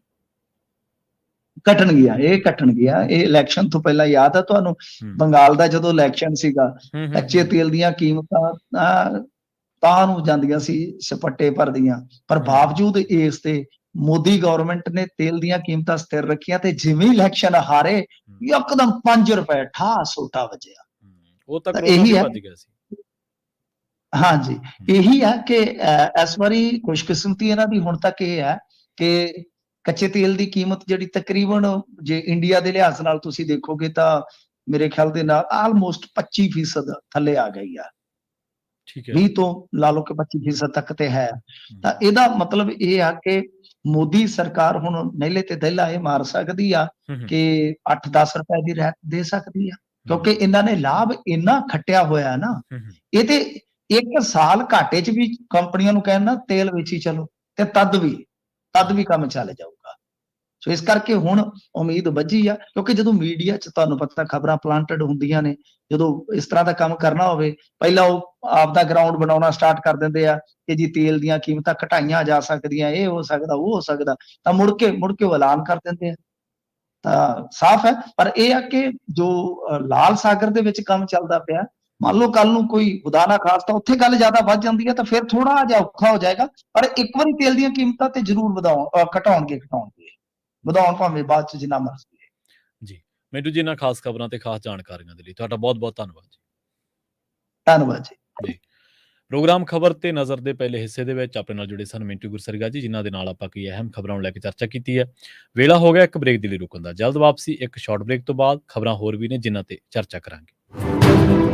ਇਹ ਘਟਣਗੀਆਂ। ਇਹ ਇਲੈਕਸ਼ਨ ਤੋਂ ਪਹਿਲਾਂ ਯਾਦ ਆ ਤੁਹਾਨੂੰ, ਬੰਗਾਲ ਦਾ ਜਦੋਂ ਇਲੈਕਸ਼ਨ ਸੀਗਾ, ਕੱਚੇ ਤੇਲ ਦੀਆਂ ਕੀਮਤਾਂ ਤਾਂ ਨੂੰ ਜਾਂਦੀਆਂ ਸੀ ਸਪੱਟੇ ਭਰਦੀਆਂ, ਪਰ ਬਾਵਜੂਦ ਇਸ ਤੇ ਮੋਦੀ ਗਵਰਨਮੈਂਟ ਨੇ ਤੇਲ ਦੀਆਂ ਕੀਮਤਾਂ ਸਥਿਰ ਰੱਖੀਆਂ ਤੇ ਜਿਵੇਂ ਇਲੈਕਸ਼ਨ ਹਾਰੇ ਇੱਕਦਮ 5 ਰੁਪਏ ਠਾ ਸੋਟਾ ਵੱਜਿਆ। ਉਹ ਤਾਂ ਇਹੀ ਹੈ, ਹਾਂਜੀ, ਇਹੀ ਹੈ ਕਿ ਇਸ ਵਾਰੀ ਖੁਸ਼ਕਿਸਮਤੀ ਇਹਨਾਂ ਦੀ ਹੁਣ ਤੱਕ ਇਹ ਹੈ ਕਿ ਕੱਚੇ ਤੇਲ ਦੀ ਕੀਮਤ ਜਿਹੜੀ ਤਕਰੀਬਨ, ਜੇ ਇੰਡੀਆ ਦੇ ਲਿਹਾਜ਼ ਨਾਲ ਤੁਸੀਂ ਦੇਖੋਗੇ ਤਾਂ ਮੇਰੇ ਖਿਆਲ ਦੇ ਨਾਲ ਆਲਮੋਸਟ 25% ਥੱਲੇ ਆ ਗਈ ਆ। 20 ਤੋਂ ਲਾ ਲਓ ਕਿ 25% ਤੱਕ ਤੇ ਹੈ। ਤਾਂ ਇਹਦਾ ਮਤਲਬ ਇਹ ਆ ਕਿ ਮੋਦੀ ਸਰਕਾਰ ਹੁਣ ਨਹਿਲੇ ਤੇ ਦਹਿਲਾ ਇਹ ਮਾਰ ਸਕਦੀ ਆ ਕਿ 8-10 ਰੁਪਏ ਦੀ ਰਹਿਤ ਦੇ ਸਕਦੀ ਆ, ਕਿਉਂਕਿ ਇਹਨਾਂ ਨੇ ਲਾਭ ਇੰਨਾ ਖੱਟਿਆ ਹੋਇਆ ਨਾ। ਇਹ ਤੇ 1 ਸਾਲ ਘਾਟੇ 'ਚ ਵੀ ਕੰਪਨੀਆਂ ਨੂੰ ਕਹਿਣ ਨਾ ਤੇਲ ਵੇਚੀ ਚਲੋ, ਤੇ ਤਦ ਵੀ ਕੰਮ ਚੱਲ ਜਾਊਗਾ। ਸੋ ਇਸ ਕਰਕੇ ਹੁਣ ਉਮੀਦ ਵੱਝੀ ਆ, ਕਿਉਂਕਿ ਜਦੋਂ ਮੀਡੀਆ 'ਚ ਤੁਹਾਨੂੰ ਪਤਾ ਖਬਰਾਂ ਪਲਾਂਟਡ ਹੁੰਦੀਆਂ ਨੇ, ਜਦੋਂ ਇਸ ਤਰ੍ਹਾਂ ਦਾ ਕੰਮ ਕਰਨਾ ਹੋਵੇ, ਪਹਿਲਾਂ ਉਹ ਆਪਦਾ ਗਰਾਊਂਡ ਬਣਾਉਣਾ ਸਟਾਰਟ ਕਰ ਦਿੰਦੇ ਆ ਕਿ ਜੀ ਤੇਲ ਦੀਆਂ ਕੀਮਤਾਂ ਘਟਾਈਆਂ ਜਾ ਸਕਦੀਆਂ, ਇਹ ਹੋ ਸਕਦਾ, ਉਹ ਹੋ ਸਕਦਾ, ਤਾਂ ਮੁੜ ਕੇ ਉਹ ਐਲਾਨ ਕਰ ਦਿੰਦੇ ਆ। ਤਾਂ ਸਾਫ਼ ਹੈ। ਪਰ ਇਹ ਆ ਕਿ ਜੋ ਲਾਲ ਸਾਗਰ ਦੇ ਵਿੱਚ ਕੰਮ ਚੱਲਦਾ ਪਿਆ, ਮੰਨ ਲਓ ਕੱਲ ਨੂੰ ਕੋਈ ਖੁਦਾ ਨਾ ਖਾਸਤਾ ਉੱਥੇ ਗੱਲ ਜ਼ਿਆਦਾ ਵੱਧ ਜਾਂਦੀ ਹੈ ਤਾਂ ਫਿਰ ਥੋੜਾ ਜਿਹਾ ਔਖਾ ਹੋ ਜਾਏਗਾ। ਪਰ ਇੱਕ ਵਾਰੀ ਤੇਲ ਦੀਆਂ ਕੀਮਤਾਂ ਤੇ ਜ਼ਰੂਰ ਘਟਾਉਣਗੇ, ਵਧਾਉਣ ਭਾਵੇਂ ਬਾਅਦ 'ਚ ਜਿੰਨਾ ਮਰਜ਼ੀ ਜੀ। ਮਿੰਟੂ ਜੀ, ਇਹਨਾਂ ਖਾਸ ਖਬਰਾਂ ਤੇ ਖਾਸ ਜਾਣਕਾਰੀਆਂ ਦੇ ਲਈ ਤੁਹਾਡਾ ਬਹੁਤ-ਬਹੁਤ ਧੰਨਵਾਦ ਜੀ। ਧੰਨਵਾਦ ਜੀ। ਪ੍ਰੋਗਰਾਮ ਖਬਰ ਤੇ ਨਜ਼ਰ ਦੇ ਪਹਿਲੇ ਹਿੱਸੇ ਦੇ ਵਿੱਚ ਆਪਣੇ ਨਾਲ ਜੁੜੇ ਸਨ ਮਿੰਟੂ ਗੁਰਸਰਗਾ ਜੀ, ਜਿਨ੍ਹਾਂ ਦੇ ਨਾਲ ਆਪਾਂ ਕਈ ਅਹਿਮ ਖਬਰਾਂ ਨੂੰ ਲੈ ਕੇ ਚਰਚਾ ਕੀਤੀ ਹੈ। ਵੇਲਾ ਹੋ ਗਿਆ ਇੱਕ ਬ੍ਰੇਕ ਦੇ ਲਈ ਰੁਕਣ ਦਾ। ਜਲਦ ਵਾਪਸੀ ਇੱਕ ਸ਼ਾਰਟ ਬ੍ਰੇਕ ਤੋਂ ਬਾਅਦ। ਖਬਰਾਂ ਹੋਰ ਵੀ ਨੇ ਜਿਨ੍ਹਾਂ ਤੇ ਚਰਚਾ ਕਰਾਂਗੇ।